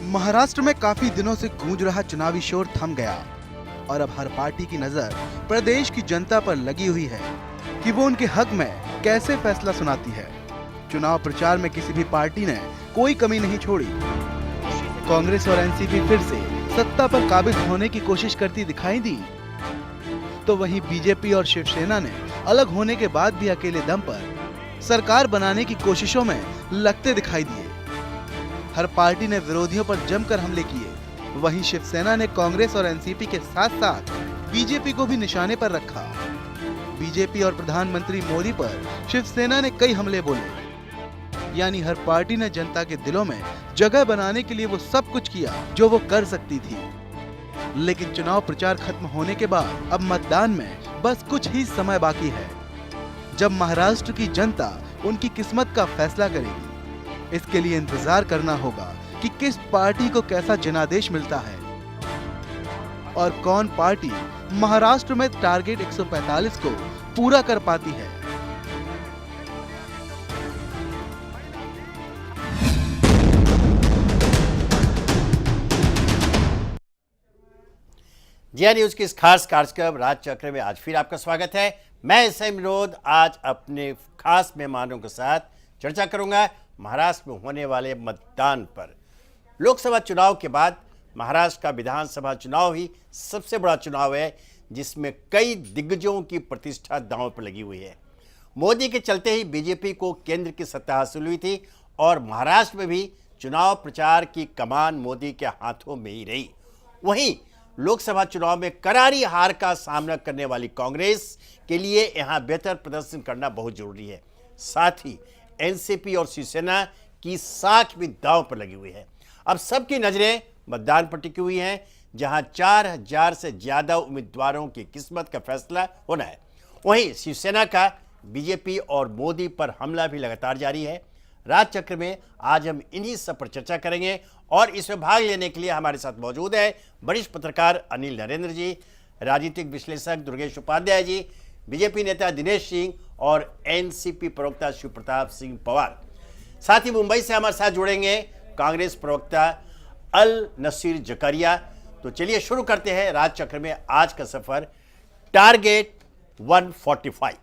महाराष्ट्र में काफी दिनों से गूंज रहा चुनावी शोर थम गया और अब हर पार्टी की नजर प्रदेश की जनता पर लगी हुई है कि वो उनके हक में कैसे फैसला सुनाती है। चुनाव प्रचार में किसी भी पार्टी ने कोई कमी नहीं छोड़ी। कांग्रेस और एनसीपी फिर से सत्ता पर काबिज होने की कोशिश करती दिखाई दी, तो वहीं बीजेपी और शिवसेना ने अलग होने के बाद भी अकेले दम पर सरकार बनाने की कोशिशों में लगते दिखाई दिए। हर पार्टी ने विरोधियों पर जमकर हमले किए। वहीं शिवसेना ने कांग्रेस और एनसीपी के साथ साथ बीजेपी को भी निशाने पर रखा। बीजेपी और प्रधानमंत्री मोदी पर शिवसेना ने कई हमले बोले। यानी हर पार्टी ने जनता के दिलों में जगह बनाने के लिए वो सब कुछ किया जो वो कर सकती थी। लेकिन चुनाव प्रचार खत्म होने के बाद अब मतदान में बस कुछ ही समय बाकी है, जब महाराष्ट्र की जनता उनकी किस्मत का फैसला करेगी। इसके लिए इंतजार करना होगा कि किस पार्टी को कैसा जनादेश मिलता है और कौन पार्टी महाराष्ट्र में टारगेट 145 को पूरा कर पाती है। जिया न्यूज की इस खास कार्यक्रम राज चक्र में आज फिर आपका स्वागत है। मैं एसएम विनोद आज अपने खास मेहमानों के साथ चर्चा करूंगा महाराष्ट्र में होने वाले मतदान पर। लोकसभा चुनाव के बाद महाराष्ट्र का विधानसभा चुनाव ही सबसे बड़ा चुनाव है, जिसमें कई दिग्गजों की प्रतिष्ठा दांव पर लगी हुई है। मोदी के चलते ही बीजेपी को केंद्र की सत्ता हासिल हुई थी और महाराष्ट्र में भी चुनाव प्रचार की कमान मोदी के हाथों में ही रही। वहीं लोकसभा चुनाव में करारी हार का सामना करने वाली कांग्रेस के लिए यहां बेहतर प्रदर्शन करना बहुत जरूरी है। साथ ही एनसीपी और शिवसेना की साख भी दांव पर लगी हुई है। अब सबकी नजरें मतदान पर टिकी हुई हैं, जहां 4000 से ज्यादा उम्मीदवारों की किस्मत का फैसला होना है। वहीं शिवसेना का बीजेपी और मोदी पर हमला भी लगातार जारी है। राज चक्र में आज हम इन्हीं सब पर चर्चा करेंगे और इसमें भाग लेने के लिए हमारे साथ मौजूद है वरिष्ठ पत्रकार अनिल नरेंद्र जी, राजनीतिक विश्लेषक दुर्गेश उपाध्याय जी, बीजेपी नेता दिनेश सिंह और एनसीपी प्रवक्ता शिव प्रताप सिंह पवार। साथ ही मुंबई से हमारे साथ जुड़ेंगे कांग्रेस प्रवक्ता अल नसीर जकरिया। तो चलिए शुरू करते हैं राज चक्र में आज का सफर टारगेट 145।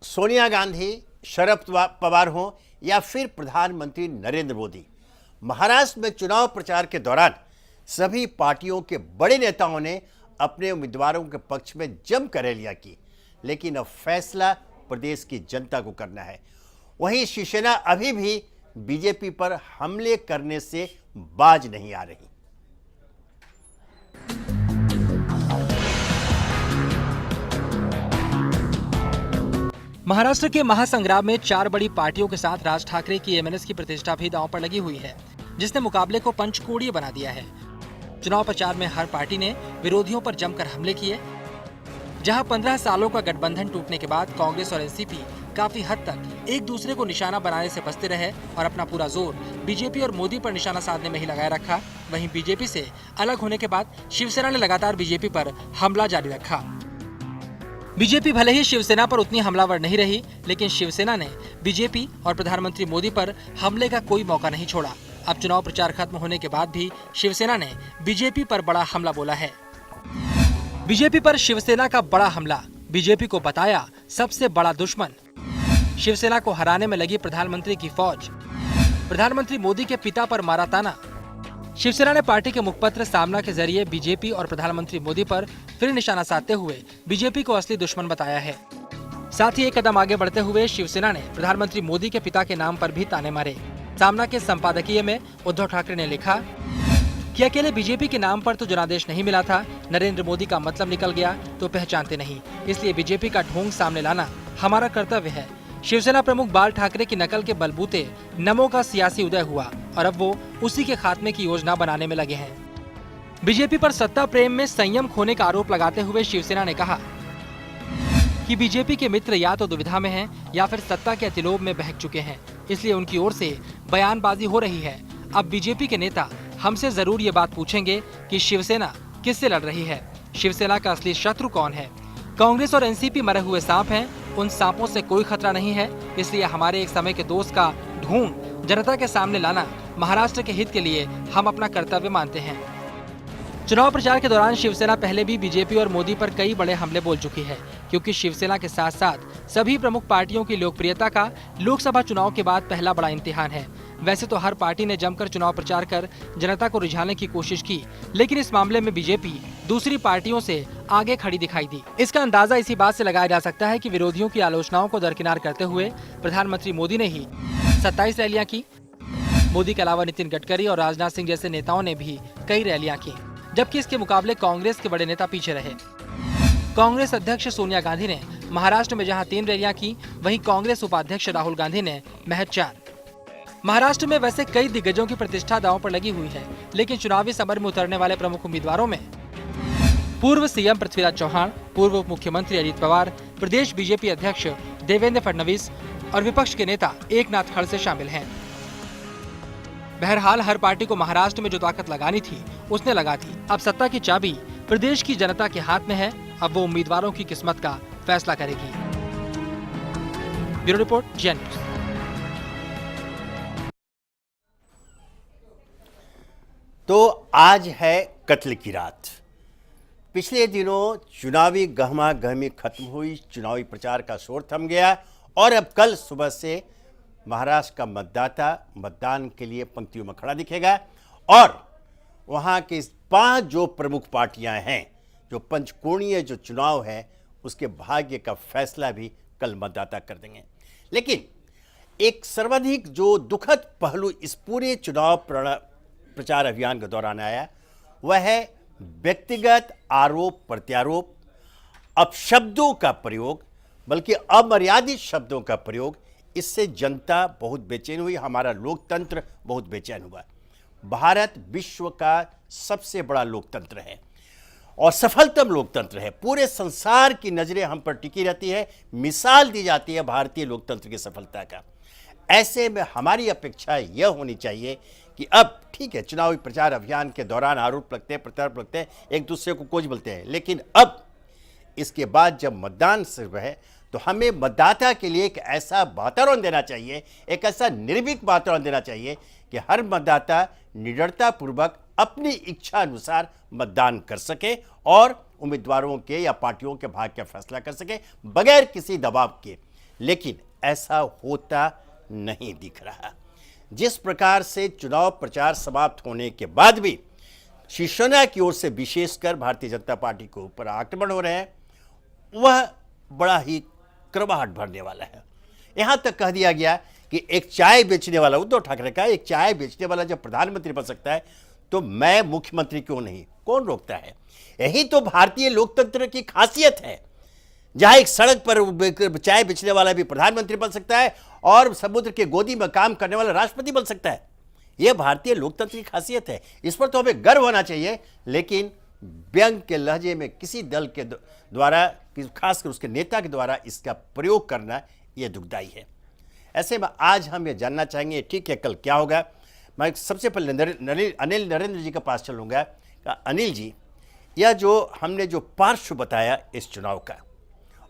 सोनिया गांधी, शरद पवार हों या फिर प्रधानमंत्री नरेंद्र मोदी, महाराष्ट्र में चुनाव प्रचार के दौरान सभी पार्टियों के बड़े नेताओं ने अपने उम्मीदवारों के पक्ष में जमकर रैलियां की। लेकिन अब फैसला प्रदेश की जनता को करना है। वहीं शिवसेना अभी भी बीजेपी पर हमले करने से बाज नहीं आ रही। महाराष्ट्र के महासंग्राम में 4 बड़ी पार्टियों के साथ राज ठाकरे की एमएनएस की प्रतिष्ठा भी दांव पर लगी हुई है, जिसने मुकाबले को पंचकोणीय बना दिया है। चुनाव प्रचार में हर पार्टी ने विरोधियों पर जमकर हमले किए। जहां 15 सालों का गठबंधन टूटने के बाद कांग्रेस और एनसीपी काफी हद तक एक दूसरे को निशाना बनाने से बचते रहे और अपना पूरा जोर बीजेपी और मोदी पर निशाना साधने में ही लगाए रखा। वहीं बीजेपी से अलग होने के बाद शिवसेना ने लगातार बीजेपी पर हमला जारी रखा। बीजेपी भले ही शिवसेना पर उतनी हमलावर नहीं रही, लेकिन शिवसेना ने बीजेपी और प्रधानमंत्री मोदी पर हमले का कोई मौका नहीं छोड़ा। अब चुनाव प्रचार खत्म होने के बाद भी शिवसेना ने बीजेपी पर बड़ा हमला बोला है। बीजेपी पर शिवसेना का बड़ा हमला, बीजेपी को बताया सबसे बड़ा दुश्मन। शिवसेना को हराने में लगी प्रधानमंत्री की फौज, प्रधानमंत्री मोदी के पिता पर मारा ताना। शिवसेना ने पार्टी के मुखपत्र सामना के जरिए बीजेपी और प्रधानमंत्री मोदी पर फिर निशाना साधते हुए बीजेपी को असली दुश्मन बताया है। साथ ही एक कदम आगे बढ़ते हुए शिवसेना ने प्रधानमंत्री मोदी के पिता के नाम पर भी ताने मारे। सामना के संपादकीय में उद्धव ठाकरे ने लिखा कि अकेले बीजेपी के नाम पर तो जनादेश नहीं मिला था, नरेंद्र मोदी का मतलब निकल गया तो पहचानते नहीं, इसलिए बीजेपी का ढोंग सामने लाना हमारा कर्तव्य है। शिवसेना प्रमुख बाल ठाकरे की नकल के बलबूते नमो का सियासी उदय हुआ और अब वो उसी के खात्मे की योजना बनाने में लगे हैं। बीजेपी पर सत्ता प्रेम में संयम खोने का आरोप लगाते हुए शिवसेना ने कहा कि बीजेपी के मित्र या तो दुविधा में हैं या फिर सत्ता के अतिलोभ में बहक चुके हैं, इसलिए उनकी ओर से बयानबाजी हो रही है। अब बीजेपी के नेता हमसे जरूर ये बात पूछेंगे कि शिवसेना किससे लड़ रही है, शिवसेना का असली शत्रु कौन है। कांग्रेस और एनसीपी मरे हुए सांप हैं, उन सांपों से कोई खतरा नहीं है, इसलिए हमारे एक समय के दोस्त का ढूंढ जनता के सामने लाना महाराष्ट्र के हित के लिए हम अपना कर्तव्य मानते हैं। चुनाव प्रचार के दौरान शिवसेना पहले भी बीजेपी और मोदी पर कई बड़े हमले बोल चुकी है, क्योंकि शिवसेना के साथ साथ सभी प्रमुख पार्टियों की लोकप्रियता का लोकसभा चुनाव के बाद पहला बड़ा इम्तिहान है। वैसे तो हर पार्टी ने जमकर चुनाव प्रचार कर जनता को रिझाने की कोशिश की, लेकिन इस मामले में बीजेपी दूसरी पार्टियों से आगे खड़ी दिखाई दी। इसका अंदाजा इसी बात से लगाया जा सकता है कि विरोधियों की आलोचनाओं को दरकिनार करते हुए प्रधानमंत्री मोदी ने ही 27 रैलियां की। मोदी के अलावा नितिन गडकरी और राजनाथ सिंह जैसे नेताओं ने भी कई रैलियां की, जबकि इसके मुकाबले कांग्रेस के बड़े नेता पीछे रहे। कांग्रेस अध्यक्ष सोनिया गांधी ने महाराष्ट्र में जहां 3 रैलियां की, वहीं कांग्रेस उपाध्यक्ष राहुल गांधी ने महज 4। महाराष्ट्र में वैसे कई दिग्गजों की प्रतिष्ठा दांव पर लगी हुई है, लेकिन चुनावी समर में उतरने वाले प्रमुख उम्मीदवारों में पूर्व सीएम पृथ्वीराज चौहान, पूर्व उप मुख्यमंत्री अजित पवार, प्रदेश बीजेपी अध्यक्ष देवेंद्र फडणवीस और विपक्ष के नेता एकनाथ खड़से शामिल हैं। बहरहाल हर पार्टी को महाराष्ट्र में जो ताकत लगानी थी उसने लगा दी। अब सत्ता की चाबी प्रदेश की जनता के हाथ में है, अब वो उम्मीदवारों की किस्मत का फैसला करेगी। ब्यूरो रिपोर्ट, जी न्यूज़। तो आज है कत्ल की रात। पिछले दिनों चुनावी गहमा गहमी खत्म हुई, चुनावी प्रचार का शोर थम गया और अब कल सुबह से महाराष्ट्र का मतदाता मतदान के लिए पंक्तियों में खड़ा दिखेगा और वहाँ के 5 जो प्रमुख पार्टियां हैं, जो पंचकोणीय जो चुनाव है उसके भाग्य का फैसला भी कल मतदाता कर देंगे। लेकिन एक सर्वाधिक जो दुखद पहलू इस पूरे चुनाव प्रचार अभियान के दौरान आया वह है व्यक्तिगत आरोप प्रत्यारोप, अपशब्दों का प्रयोग, बल्कि अमर्यादित शब्दों का प्रयोग। इससे जनता बहुत बेचैन हुई, हमारा लोकतंत्र बहुत बेचैन हुआ। भारत विश्व का सबसे बड़ा लोकतंत्र है और सफलतम लोकतंत्र है। पूरे संसार की नजरें हम पर टिकी रहती है, मिसाल दी जाती है भारतीय लोकतंत्र की सफलता का। ऐसे में हमारी अपेक्षा यह होनी चाहिए कि अब ठीक है, चुनावी प्रचार अभियान के दौरान आरोप लगते हैं, प्रत्यारोप लगते हैं, एक दूसरे को कोच बोलते हैं, लेकिन अब इसके बाद जब मतदान शुरू है तो हमें मतदाता के लिए एक ऐसा वातावरण देना चाहिए, एक ऐसा निर्भीक वातावरण देना चाहिए कि हर मतदाता निडरतापूर्वक अपनी इच्छा अनुसार मतदान कर सके और उम्मीदवारों के या पार्टियों के भाग्य का फैसला कर सके बगैर किसी दबाव के। लेकिन ऐसा होता नहीं दिख रहा। जिस प्रकार से चुनाव प्रचार समाप्त होने के बाद भी शिवसेना की ओर से विशेषकर भारतीय जनता पार्टी के ऊपर आक्रमण हो रहे हैं, वह बड़ा ही कर्वाहट भरने वाला है। यहां तक कह दिया गया कि एक चाय बेचने वाला, उद्धव ठाकरे का, एक चाय बेचने वाला जब प्रधानमंत्री बन सकता है तो मैं मुख्यमंत्री क्यों नहीं, कौन रोकता है? यही तो भारतीय लोकतंत्र की खासियत है, जहां एक सड़क पर चाय बेचने वाला भी प्रधानमंत्री बन सकता है और समुद्र के गोदी में काम करने वाला राष्ट्रपति बन सकता है। यह भारतीय लोकतंत्र की खासियत है, इस पर तो हमें गर्व होना चाहिए। लेकिन व्यंग के लहजे में किसी दल के द्वारा, खासकर उसके नेता के द्वारा इसका प्रयोग करना यह दुखदायी है। ऐसे में आज हम ये जानना चाहेंगे, ठीक है, कल क्या होगा। मैं सबसे पहले अनिल नरेंद्र जी के पास चलूँगा। अनिल जी, यह जो हमने जो पार्श्व बताया इस चुनाव का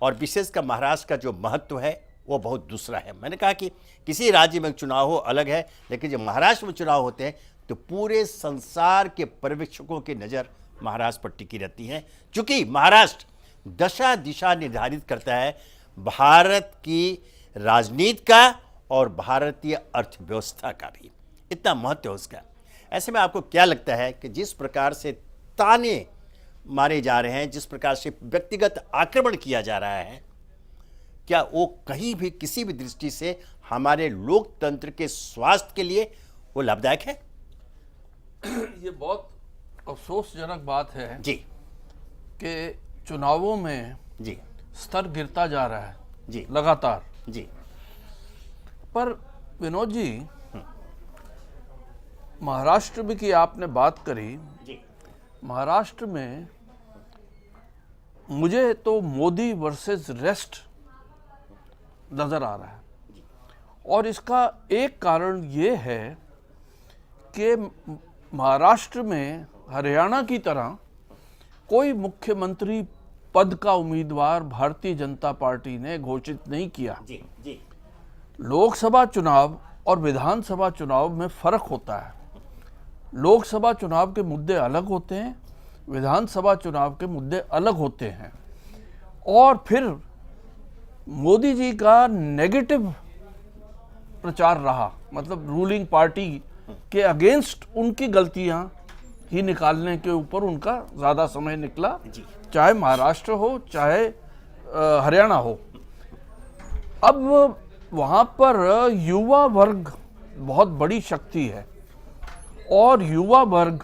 और विशेषकर महाराष्ट्र का जो महत्व है वो बहुत दूसरा है। मैंने कहा कि किसी राज्य में चुनाव हो अलग है, लेकिन जब महाराष्ट्र में चुनाव होते हैं तो पूरे संसार के पर्यवेक्षकों की नज़र महाराष्ट्र पर टिकी रहती है, क्योंकि महाराष्ट्र दशा दिशा निर्धारित करता है भारत की राजनीति का और भारतीय अर्थव्यवस्था का भी। इतना महत्व है उसका। ऐसे में आपको क्या लगता है कि जिस प्रकार से ताने मारे जा रहे हैं, जिस प्रकार से व्यक्तिगत आक्रमण किया जा रहा है, क्या वो कहीं भी किसी भी दृष्टि से हमारे लोकतंत्र के स्वास्थ्य के लिए वो लाभदायक है? ये बहुत अफसोसजनक बात है जी कि चुनावों में जी स्तर गिरता जा रहा है जी लगातार। जी पर विनोद जी, महाराष्ट्र में की आपने बात करी जी। महाराष्ट्र में मुझे तो मोदी वर्सेस रेस्ट नजर आ रहा है और इसका एक कारण ये है कि महाराष्ट्र में हरियाणा की तरह कोई मुख्यमंत्री पद का उम्मीदवार भारतीय जनता पार्टी ने घोषित नहीं किया। जी जी लोकसभा चुनाव और विधानसभा चुनाव में फर्क होता है। लोकसभा चुनाव के मुद्दे अलग होते हैं, विधानसभा चुनाव के मुद्दे अलग होते हैं। और फिर मोदी जी का नेगेटिव प्रचार रहा, मतलब रूलिंग पार्टी के अगेंस्ट उनकी गलतियां ही निकालने के ऊपर उनका ज़्यादा समय निकला, चाहे महाराष्ट्र हो चाहे हरियाणा हो। अब वहाँ पर युवा वर्ग बहुत बड़ी शक्ति है और युवा वर्ग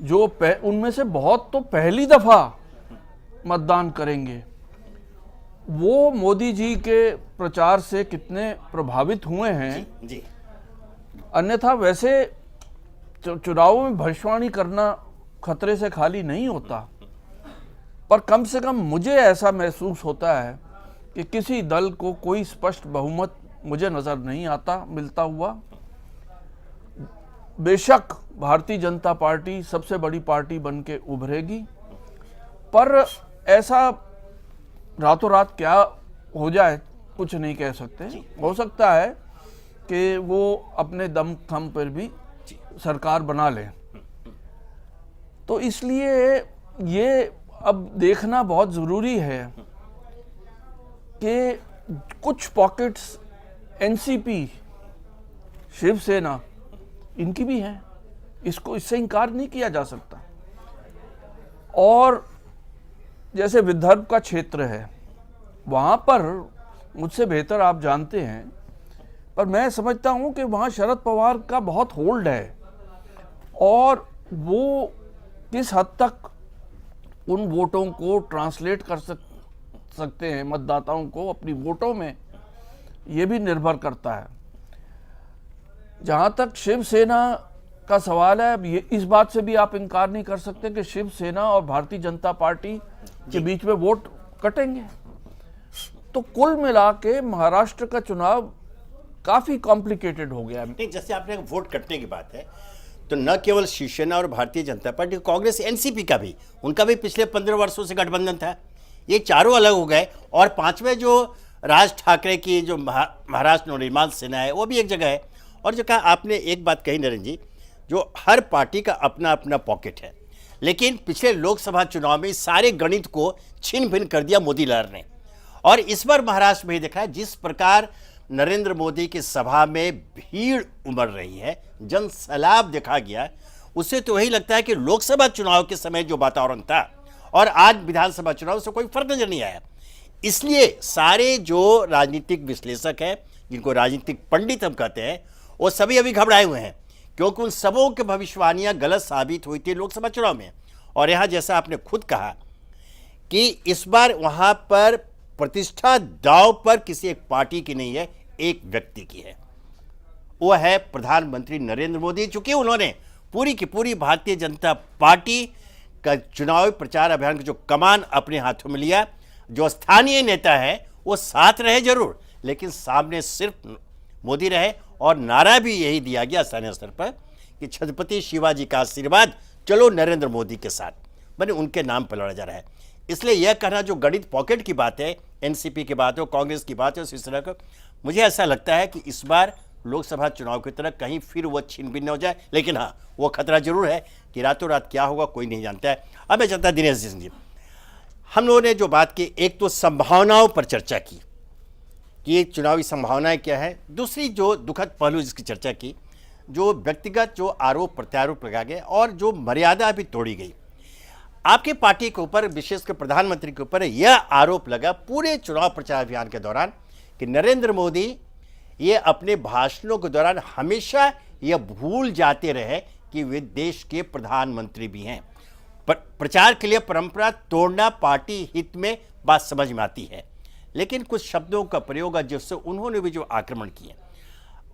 जो उनमें से बहुत तो पहली दफ़ा मतदान करेंगे, वो मोदी जी के प्रचार से कितने प्रभावित हुए हैं। जी अन्यथा वैसे चुनावों में भविष्यवाणी करना खतरे से खाली नहीं होता, पर कम से कम मुझे ऐसा महसूस होता है कि किसी दल को कोई स्पष्ट बहुमत मुझे नज़र नहीं आता मिलता हुआ। बेशक भारतीय जनता पार्टी सबसे बड़ी पार्टी बन के उभरेगी, पर ऐसा रातों रात क्या हो जाए कुछ नहीं कह सकते। हो सकता है कि वो अपने दम खम पर भी सरकार बना लें। तो इसलिए ये अब देखना बहुत ज़रूरी है कि कुछ पॉकेट्स एनसीपी, शिवसेना, इनकी भी हैं, इससे इनकार नहीं किया जा सकता। और जैसे विदर्भ का क्षेत्र है, वहाँ पर मुझसे बेहतर आप जानते हैं, पर मैं समझता हूँ कि वहाँ शरद पवार का बहुत होल्ड है और वो किस हद तक उन वोटों को ट्रांसलेट कर सकते हैं मतदाताओं को अपनी वोटों में, ये भी निर्भर करता है। जहाँ तक शिवसेना का सवाल है, ये इस बात से भी आप इनकार नहीं कर सकते कि शिवसेना और भारतीय जनता पार्टी के बीच में वोट कटेंगे। तो कुल मिला के महाराष्ट्र का चुनाव काफ़ी कॉम्प्लिकेटेड हो गया है। नहीं, जैसे आपने वोट कटने की बात है, तो न केवल शिवसेना और भारतीय जनता पार्टी, कांग्रेस, एनसीपी का भी, उनका भी पिछले 15 वर्षों से गठबंधन था। ये चारों अलग हो गए और पांचवें जो राज ठाकरे की जो महाराष्ट्र नवनिर्माण सेना है, वो भी एक जगह है। और जो कहा आपने, एक बात कही नरेंद्र जी, जो हर पार्टी का अपना अपना पॉकेट है, लेकिन पिछले लोकसभा चुनाव में सारे गणित को छिन्न भिन्न कर दिया मोदी लहर ने। और इस बार महाराष्ट्र में ही देखा है, जिस प्रकार नरेंद्र मोदी की सभा में भीड़ उमड़ रही है, जन सैलाब देखा गया, उससे तो वही लगता है कि लोकसभा चुनाव के समय जो वातावरण था और आज विधानसभा चुनाव से कोई फर्क नजर नहीं आया। इसलिए सारे जो राजनीतिक विश्लेषक हैं, जिनको राजनीतिक पंडित हम कहते हैं, वो सभी अभी घबराए हुए हैं, क्योंकि उन सबों की भविष्यवाणियां गलत साबित हुई थी लोकसभा चुनाव में। और यहाँ जैसा आपने खुद कहा कि इस बार वहां पर प्रतिष्ठा दांव पर किसी एक पार्टी की नहीं है, एक व्यक्ति की है, वो है प्रधानमंत्री नरेंद्र मोदी। चूंकि उन्होंने पूरी की पूरी भारतीय जनता पार्टी का चुनावी प्रचार अभियान का जो कमान अपने हाथों में लिया, जो स्थानीय नेता है वो साथ रहे जरूर, लेकिन सामने सिर्फ मोदी रहे। और नारा भी यही दिया गया स्थानीय स्तर पर कि छत्रपति शिवाजी का आशीर्वाद, चलो नरेंद्र मोदी के साथ, मैंने उनके नाम पर लड़ा जा रहा है। इसलिए यह कहना जो गणित पॉकेट की बात है, एनसीपी की बात हो, कांग्रेस की बात है, शिवसेना का, मुझे ऐसा लगता है कि इस बार लोकसभा चुनाव की तरह कहीं फिर वो छिन्न भिन्न हो जाए। लेकिन हाँ, वो खतरा जरूर है कि रातों रात क्या होगा कोई नहीं जानता है। अब मैं चाहता दिनेश सिंह जी, हम लोगों ने जो बात की, एक तो संभावनाओं पर चर्चा की कि ये चुनावी संभावनाएं क्या है, दूसरी जो दुखद पहलू जिसकी चर्चा की, जो व्यक्तिगत जो आरोप प्रत्यारोप लगा गए और जो मर्यादा भी तोड़ी गई। आपके पार्टी के ऊपर, विशेषकर प्रधानमंत्री के ऊपर यह आरोप लगा पूरे चुनाव प्रचार अभियान के दौरान कि नरेंद्र मोदी ये अपने भाषणों के दौरान हमेशा यह भूल जाते रहे कि वे देश के प्रधानमंत्री भी हैं। प्रचार के लिए परंपरा तोड़ना पार्टी हित में बात समझ में आती है, लेकिन कुछ शब्दों का प्रयोग जिससे उन्होंने भी जो आक्रमण किए,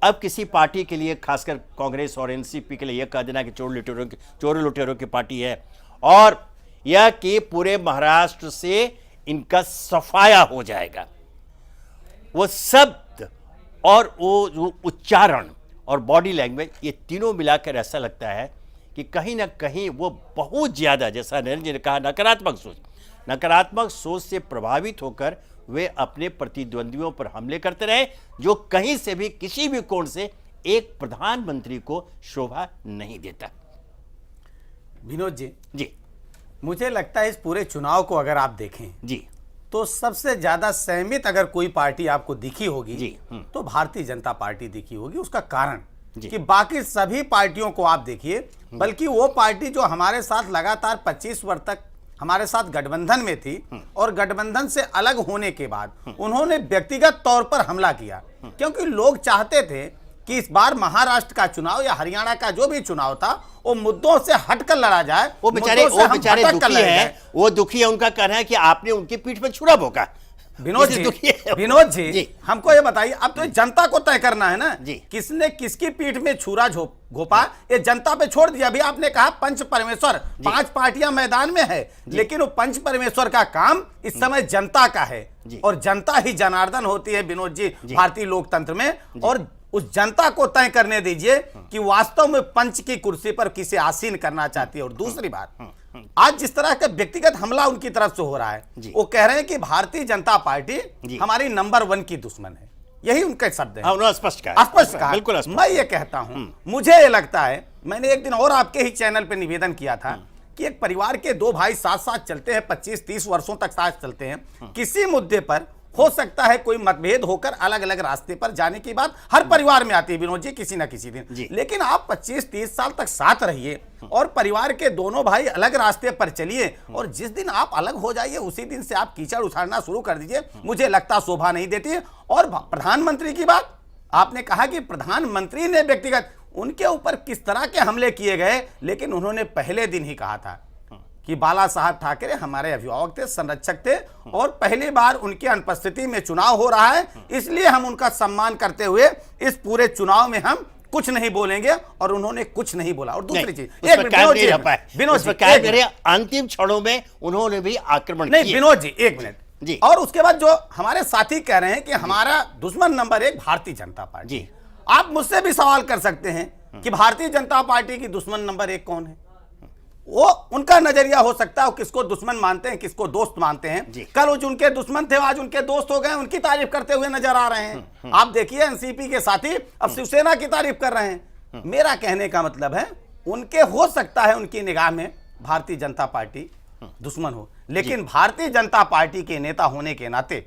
अब किसी पार्टी के लिए, खासकर कांग्रेस और एनसीपी के लिए यह कह देना कि चोर लुटेरों की पार्टी है और यह कि पूरे महाराष्ट्र से इनका सफाया हो जाएगा, वो शब्द और वो जो उच्चारण और बॉडी लैंग्वेज, ये तीनों मिलाकर ऐसा लगता है कि कहीं ना कहीं वो बहुत ज़्यादा, जैसा नरेंद्र जी ने कहा, नकारात्मक सोच, नकारात्मक सोच से प्रभावित होकर वे अपने प्रतिद्वंदियों पर हमले करते रहे, जो कहीं से भी किसी भी कोण से एक प्रधानमंत्री को शोभा नहीं देता। विनोद जी, जी मुझे लगता है इस पूरे चुनाव को अगर आप देखें जी तो सबसे ज्यादा सहमत अगर कोई पार्टी आपको दिखी होगी जी, तो भारतीय जनता पार्टी दिखी होगी। उसका कारण जी। कि बाकी सभी पार्टियों को आप देखिए, बल्कि वो पार्टी जो हमारे साथ लगातार 25 वर्ष तक हमारे साथ गठबंधन में थी और गठबंधन से अलग होने के बाद उन्होंने व्यक्तिगत तौर पर हमला किया, क्योंकि लोग चाहते थे कि इस बार महाराष्ट्र का चुनाव या हरियाणा का जो भी चुनाव था वो मुद्दों से हटकर लड़ा जाए। वो बेचारे दुखी हैं, वो दुखी है। उनका कहना है कि आपने उनकी पीठ पर छुरा भोंका। विनोद जी, हमको ये बताइए, अब तो जनता को तय करना है ना जी, किसने किसकी पीठ में छुरा घोपा, ये जनता पे छोड़ दिया। अभी आपने कहा पंच परमेश्वर, 5 पार्टियां मैदान में है, लेकिन वो पंच परमेश्वर का काम इस समय जनता का है, और जनता ही जनार्दन होती है विनोद जी भारतीय लोकतंत्र में। और उस जनता को तय करने दीजिए कि वास्तव में पंच की कुर्सी पर किसे आसीन करना चाहती है। और दूसरी बात, आज जिस तरह का व्यक्तिगत हमला उनकी तरफ से हो रहा है, वो कह रहे हैं कि भारतीय जनता पार्टी हमारी नंबर 1 की दुश्मन है, यही उनके शब्द है। स्पष्ट कहा, बिल्कुल स्पष्ट। मैं ये कहता हूं, मुझे ये लगता है, मैंने एक दिन और आपके ही चैनल पे निवेदन किया था कि एक परिवार के 2 भाई साथ साथ चलते हैं, 25-30 वर्षों तक साथ चलते हैं, किसी मुद्दे पर हो सकता है कोई मतभेद होकर अलग अलग रास्ते पर जाने की बात हर परिवार में आती है विनोद जी, किसी ना किसी दिन। लेकिन आप 25-30 साल तक साथ रहिए और परिवार के दोनों भाई अलग रास्ते पर चलिए, और जिस दिन आप अलग हो जाइए उसी दिन से आप कीचड़ उछालना शुरू कर दीजिए, मुझे लगता शोभा नहीं देती है। और प्रधानमंत्री की बात आपने कहा कि प्रधानमंत्री ने व्यक्तिगत उनके ऊपर किस तरह के हमले किए गए, लेकिन उन्होंने पहले दिन ही कहा था कि बाला साहब ठाकरे हमारे अभिभावक थे, संरक्षक थे, और पहली बार उनकी अनुपस्थिति में चुनाव हो रहा है, इसलिए हम उनका सम्मान करते हुए इस पूरे चुनाव में हम कुछ नहीं बोलेंगे, और उन्होंने कुछ नहीं बोला। और दूसरी चीज, अंतिम क्षणों में उन्होंने भी आक्रमण नहीं विनोद जी, एक मिनट जी। और उसके बाद जो हमारे साथी कह रहे हैं कि हमारा दुश्मन नंबर 1 भारतीय जनता पार्टी जी, आप मुझसे भी सवाल कर सकते हैं कि भारतीय जनता पार्टी की दुश्मन नंबर 1 कौन है। वो उनका नजरिया हो सकता है, वो किसको दुश्मन मानते हैं, किसको दोस्त मानते हैं। कल वो उनके दुश्मन थे, आज उनके दोस्त हो गए, उनकी तारीफ करते हुए नजर आ रहे हैं। आप देखिए एनसीपी के साथी अब शिवसेना की तारीफ कर रहे हैं। मेरा कहने का मतलब है, उनके हो सकता है उनकी निगाह में भारतीय जनता पार्टी दुश्मन हो, लेकिन भारतीय जनता पार्टी के नेता होने के नाते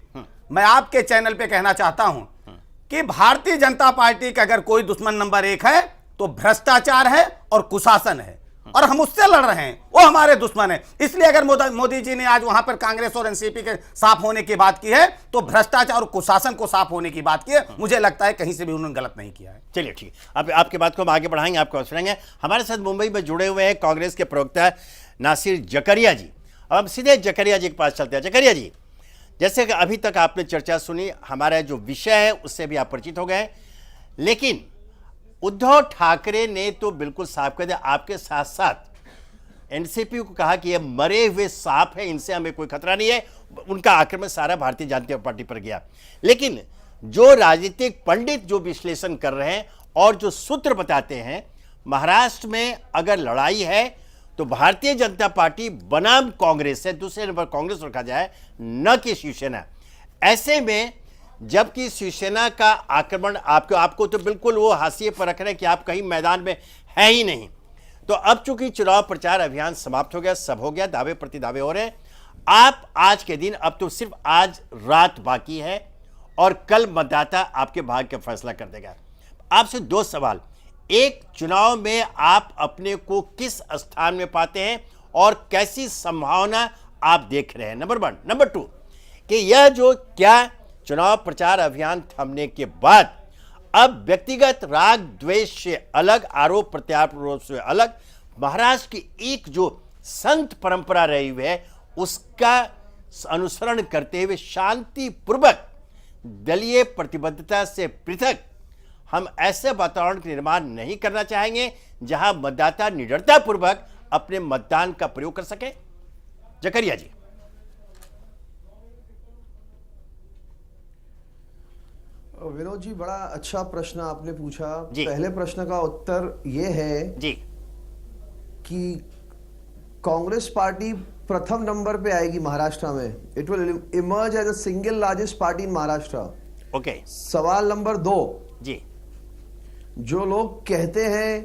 मैं आपके चैनल पे कहना चाहता हूं कि भारतीय जनता पार्टी का अगर कोई दुश्मन नंबर 1 है तो भ्रष्टाचार है और कुशासन है, और हम उससे लड़ रहे हैं, वो हमारे दुश्मन है। इसलिए अगर मोदी जी ने आज वहां पर कांग्रेस और एनसीपी के साफ होने की बात की है, तो भ्रष्टाचार और कुशासन को साफ होने की बात की है। मुझे लगता है कहीं से भी उन्होंने गलत नहीं किया है। चलिए ठीक, अब आपकी बात को हम आगे बढ़ाएंगे, आपको सुनेंगे। हमारे साथ मुंबई में जुड़े हुए हैं कांग्रेस के प्रवक्ता नासिर जकरिया जी। अब हम सीधे जकरिया जी के पास चलते हैं। जकरिया जी, जैसे कि अभी तक आपने चर्चा सुनी, हमारा जो विषय है उससे भी आप परिचित हो गए, लेकिन उद्धव ठाकरे ने तो बिल्कुल साफ कर दिया, आपके साथ साथ एनसीपी को कहा कि ये मरे हुए सांप है, इनसे हमें कोई खतरा नहीं है। उनका आक्रमण सारा भारतीय जनता पार्टी पर गया। लेकिन जो राजनीतिक पंडित जो विश्लेषण कर रहे हैं और जो सूत्र बताते हैं, महाराष्ट्र में अगर लड़ाई है तो भारतीय जनता पार्टी बनाम कांग्रेस है, दूसरे नंबर कांग्रेस रखा जाए, न कि शिवसेना। ऐसे में जबकि शिवसेना का आक्रमण आपको तो बिल्कुल वो हाशिए पर रख रहे हैं कि आप कहीं मैदान में है ही नहीं। तो अब चूंकि चुनाव प्रचार अभियान समाप्त हो गया, सब हो गया, दावे प्रति दावे हो रहे हैं, आप आज के दिन, अब तो सिर्फ आज रात बाकी है और कल मतदाता आपके भाग्य का फैसला कर देगा। आपसे 2 सवाल, एक, चुनाव में आप अपने को किस स्थान में पाते हैं और कैसी संभावना आप देख रहे हैं, नंबर 1। नंबर 2 कि यह जो क्या चुनाव प्रचार अभियान थमने के बाद अब व्यक्तिगत राग द्वेष से अलग, आरोप प्रत्यारोप से अलग, महाराष्ट्र की एक जो संत परंपरा रही हुई है उसका अनुसरण करते हुए शांतिपूर्वक दलीय प्रतिबद्धता से पृथक हम ऐसे वातावरण का निर्माण नहीं करना चाहेंगे जहां मतदाता निडरतापूर्वक अपने मतदान का प्रयोग कर सके। जकरिया जी। विनोद जी, बड़ा अच्छा प्रश्न आपने पूछा। पहले प्रश्न का उत्तर यह है जी कि कांग्रेस पार्टी प्रथम नंबर पे आएगी महाराष्ट्र में। It will emerge as a single largest party in Maharashtra. Okay सवाल नंबर 2, जी जो लोग कहते हैं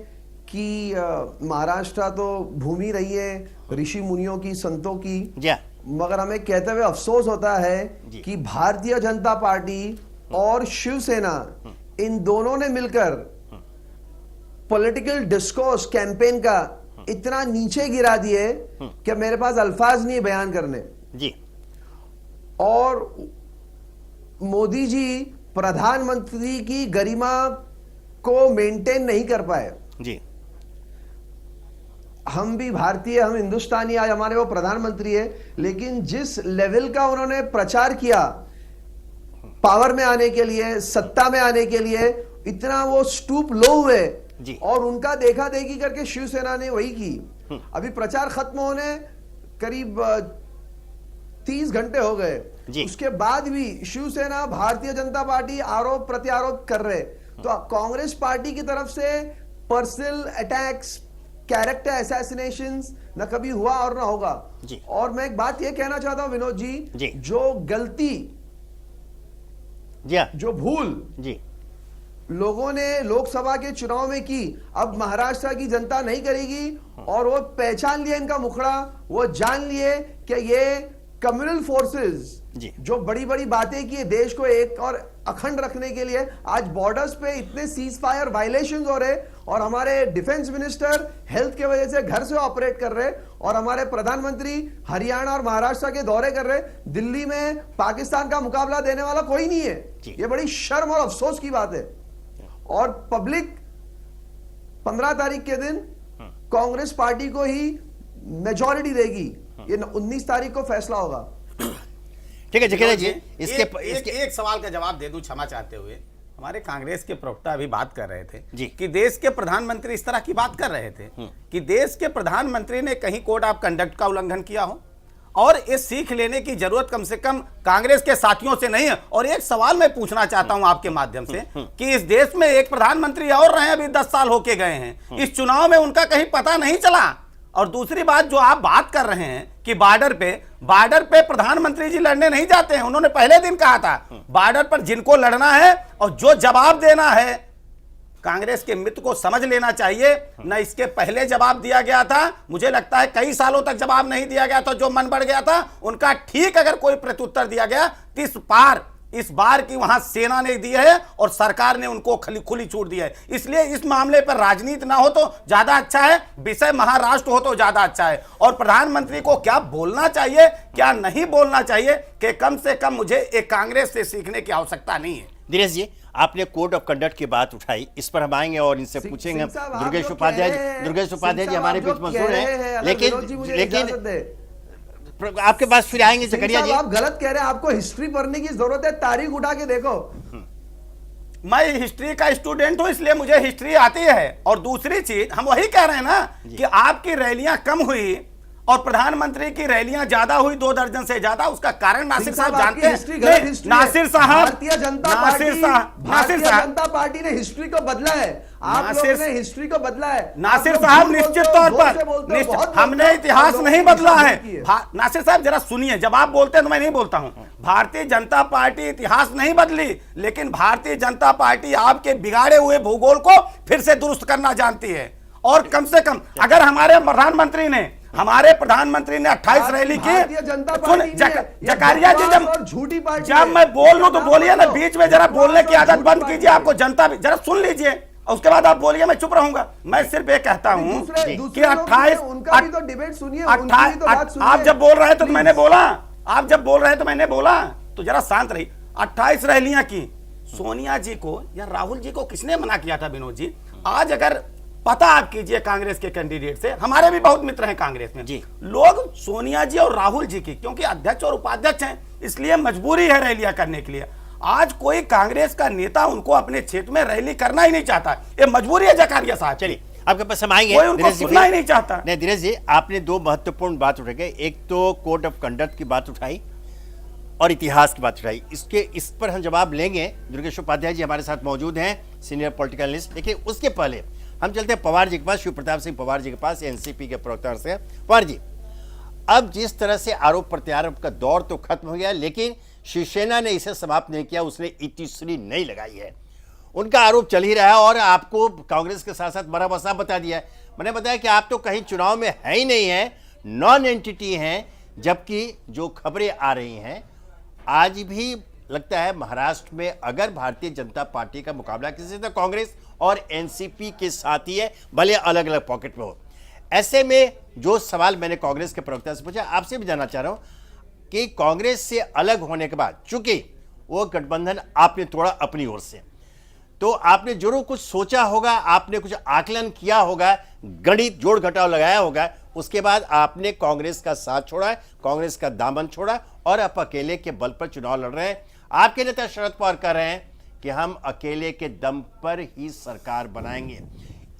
कि महाराष्ट्र तो भूमि रही है ऋषि मुनियों की, संतों की, जी मगर हमें कहते हुए अफसोस होता है कि भारतीय जनता पार्टी और शिवसेना इन दोनों ने मिलकर पॉलिटिकल डिस्कोर्स कैंपेन का इतना नीचे गिरा दिए कि मेरे पास अल्फाज नहीं बयान करने। जी और मोदी जी प्रधानमंत्री की गरिमा को मेंटेन नहीं कर पाए। जी हम भी भारतीय, हम हिंदुस्तानी, आज हमारे वो प्रधानमंत्री है, लेकिन जिस लेवल का उन्होंने प्रचार किया पावर में आने के लिए, सत्ता में आने के लिए, इतना वो स्टूप लो हुए जी। और उनका देखा देखी करके शिवसेना ने वही की। अभी प्रचार खत्म होने करीब 30 घंटे हो गए, उसके बाद भी शिवसेना भारतीय जनता पार्टी आरोप प्रत्यारोप कर रहे। तो कांग्रेस पार्टी की तरफ से पर्सनल अटैक्स, कैरेक्टर असैसिनेशंस न कभी हुआ और ना होगा जी। और मैं एक बात ये कहना चाहता हूं विनोद जी, जो गलती, जो भूल जी लोगों ने लोकसभा के चुनाव में की, अब महाराष्ट्र की जनता नहीं करेगी। और वो पहचान लिए इनका मुखड़ा, वो जान लिए कि ये कम्युनल फोर्सेस जो बड़ी बड़ी बातें की देश को एक और अखंड रखने के लिए, आज बॉर्डर्स पे इतने सीज फायर वायलेशंस हो रहे और हमारे डिफेंस मिनिस्टर हेल्थ के वजह से घर से ऑपरेट कर रहे और हमारे प्रधानमंत्री हरियाणा और महाराष्ट्र के दौरे कर रहे। दिल्ली में पाकिस्तान का मुकाबला देने वाला कोई नहीं है। ये बड़ी शर्म और अफसोस की बात है। और पब्लिक 15 तारीख के दिन कांग्रेस पार्टी को ही मेजॉरिटी देगी। ये 19 तारीख को फैसला होगा। ठीक है जकेरा जी, एक सवाल का जवाब दे दूं क्षमा चाहते हुए। हमारे कांग्रेस के प्रवक्ता अभी बात कर रहे थे कि देश के प्रधानमंत्री इस तरह की बात कर रहे थे कि देश के प्रधानमंत्री ने कहीं कोड ऑफ कंडक्ट का उल्लंघन किया हो, और ये सीख लेने की जरूरत कम से कम कांग्रेस के साथियों से नहीं है। और एक सवाल मैं पूछना चाहता हूं आपके माध्यम से कि इस देश में एक प्रधानमंत्री और रहे, अभी 10 साल होके गए हैं, इस चुनाव में उनका कहीं पता नहीं चला। और दूसरी बात जो आप बात कर रहे हैं कि बॉर्डर पे प्रधानमंत्री जी लड़ने नहीं जाते हैं। उन्होंने पहले दिन कहा था बॉर्डर पर जिनको लड़ना है और जो जवाब देना है, कांग्रेस के मित्र को समझ लेना चाहिए। न इसके पहले जवाब दिया गया था, मुझे लगता है कई सालों तक जवाब नहीं दिया गया था, जो मन बढ़ गया था उनका ठीक अगर कोई प्रत्युत्तर दिया गया तो इस बार की वहां सेना ने दी है और सरकार ने उनको खुली छूट दी है। इसलिए इस मामले पर राजनीति ना हो तो ज्यादा अच्छा है, विषय महाराष्ट्र हो तो ज्यादा अच्छा है। और प्रधानमंत्री को क्या बोलना चाहिए क्या नहीं बोलना चाहिए कि कम से कम मुझे एक कांग्रेस से सीखने की आवश्यकता नहीं है। दिनेश जी, आपने कोड ऑफ कंडक्ट की बात उठाई, इस पर हम आएंगे और इनसे पूछेंगे। दुर्गेश उपाध्याय जी हमारे बीच मौजूद हैं, लेकिन आपके पास फिर आएंगे जकरिया जी। आप गलत कह रहे हैं, आपको हिस्ट्री पढ़ने की जरूरत है, तारीख उठा के देखो। मैं हिस्ट्री का स्टूडेंट हूं, इसलिए मुझे हिस्ट्री आती है। और दूसरी चीज हम वही कह रहे हैं ना कि आपकी रैलियां कम हुई और प्रधानमंत्री की रैलियां ज्यादा हुई, 2 दर्जन से ज्यादा। उसका कारण नासिर साहब जानते हैं। नासिर साहब, भारतीय जनता पार्टी ने हिस्ट्री को बदला है। आप लोगों ने हिस्ट्री को बदला है। नासिर साहब निश्चित तौर पर हमने इतिहास नहीं बदला है। नासिर साहब जरा सुनिए, जब आप बोलते हैं तो मैं नहीं बोलता हूं। भारतीय जनता पार्टी इतिहास नहीं बदली, लेकिन भारतीय जनता पार्टी आपके बिगाड़े हुए भूगोल को फिर से दुरुस्त करना जानती है। और कम से कम अगर हमारे प्रधानमंत्री ने 28 रैली की, जकारिया जी जब मैं बोल लूं तो बोलिए ना, बीच में जरा बोलने की आदत बंद कीजिए। आपको जनता भी जरा सुन लीजिए, उसके बाद आप बोलिए, मैं चुप रहूंगा। मैं सिर्फ ये कहता हूं कि 28 आप जब बोल रहे थे तो मैंने बोला, आप जब बोल रहे थे तो मैंने बोला, तो जरा शांत रही। 28 रैलियां की सोनिया जी को या राहुल जी को किसने मना किया था विनोद जी? आज अगर पता आप कीजिए कांग्रेस के कैंडिडेट से, हमारे भी बहुत मित्र हैं कांग्रेस में जी, लोग सोनिया जी और राहुल जी की, क्योंकि अध्यक्ष और उपाध्यक्ष हैं इसलिए मजबूरी है रैलियां करने के लिए। आज कोई कांग्रेस का नेता उनको अपने क्षेत्र में रैली करना ही नहीं चाहता, ये मजबूरी है जकारिया साहब। चलिए आपके पास हम आएंगे। कोई उनको सुनना ही नहीं चाहता। नहीं दिनेश जी, आपने 2 महत्वपूर्ण बात उठाई, एक तो कोड ऑफ कंडक्ट की बात उठाई और इतिहास की बात उठाई। इस पर हम जवाब लेंगे। दुर्गेश उपाध्याय जी हमारे साथ मौजूद हैं, सीनियर पॉलिटिकल एनालिस्ट। लेकिन उसके पहले हम चलते हैं पवार जी के पास, शिव प्रताप सिंह पवार जी के पास, एनसीपी के प्रवक्ता से। पवार जी, अब जिस तरह से आरोप प्रत्यारोप का दौर तो खत्म हो गया, लेकिन शिवसेना ने इसे समाप्त नहीं किया, उसने इतिश्री नहीं लगाई है। उनका आरोप चल ही रहा है और आपको कांग्रेस के साथ साथ बड़ा मसला बता दिया है। मैंने बताया कि आप तो कहीं चुनाव में है ही नहीं है, नॉन एंटिटी हैं, जबकि जो खबरें आ रही हैं आज भी लगता है महाराष्ट्र में अगर भारतीय जनता पार्टी का मुकाबला किसी से तो कांग्रेस और एनसीपी के साथ ही है, भले अलग अलग पॉकेट में हो। ऐसे में जो सवाल मैंने कांग्रेस के प्रवक्ता से पूछा, आपसे भी जानना चाह रहा हूं कि कांग्रेस से अलग होने के बाद चूंकि वो गठबंधन आपने तोड़ा अपनी ओर से, तो आपने जरूर कुछ सोचा होगा, आपने कुछ आकलन किया होगा, गणित जोड़ घटाव लगाया होगा, उसके बाद आपने कांग्रेस का साथ छोड़ा, कांग्रेस का दामन छोड़ा और आप अकेले के बल पर चुनाव लड़ रहे हैं। आपके नेता शरद पवार कह रहे हैं कि हम अकेले के दम पर ही सरकार बनाएंगे।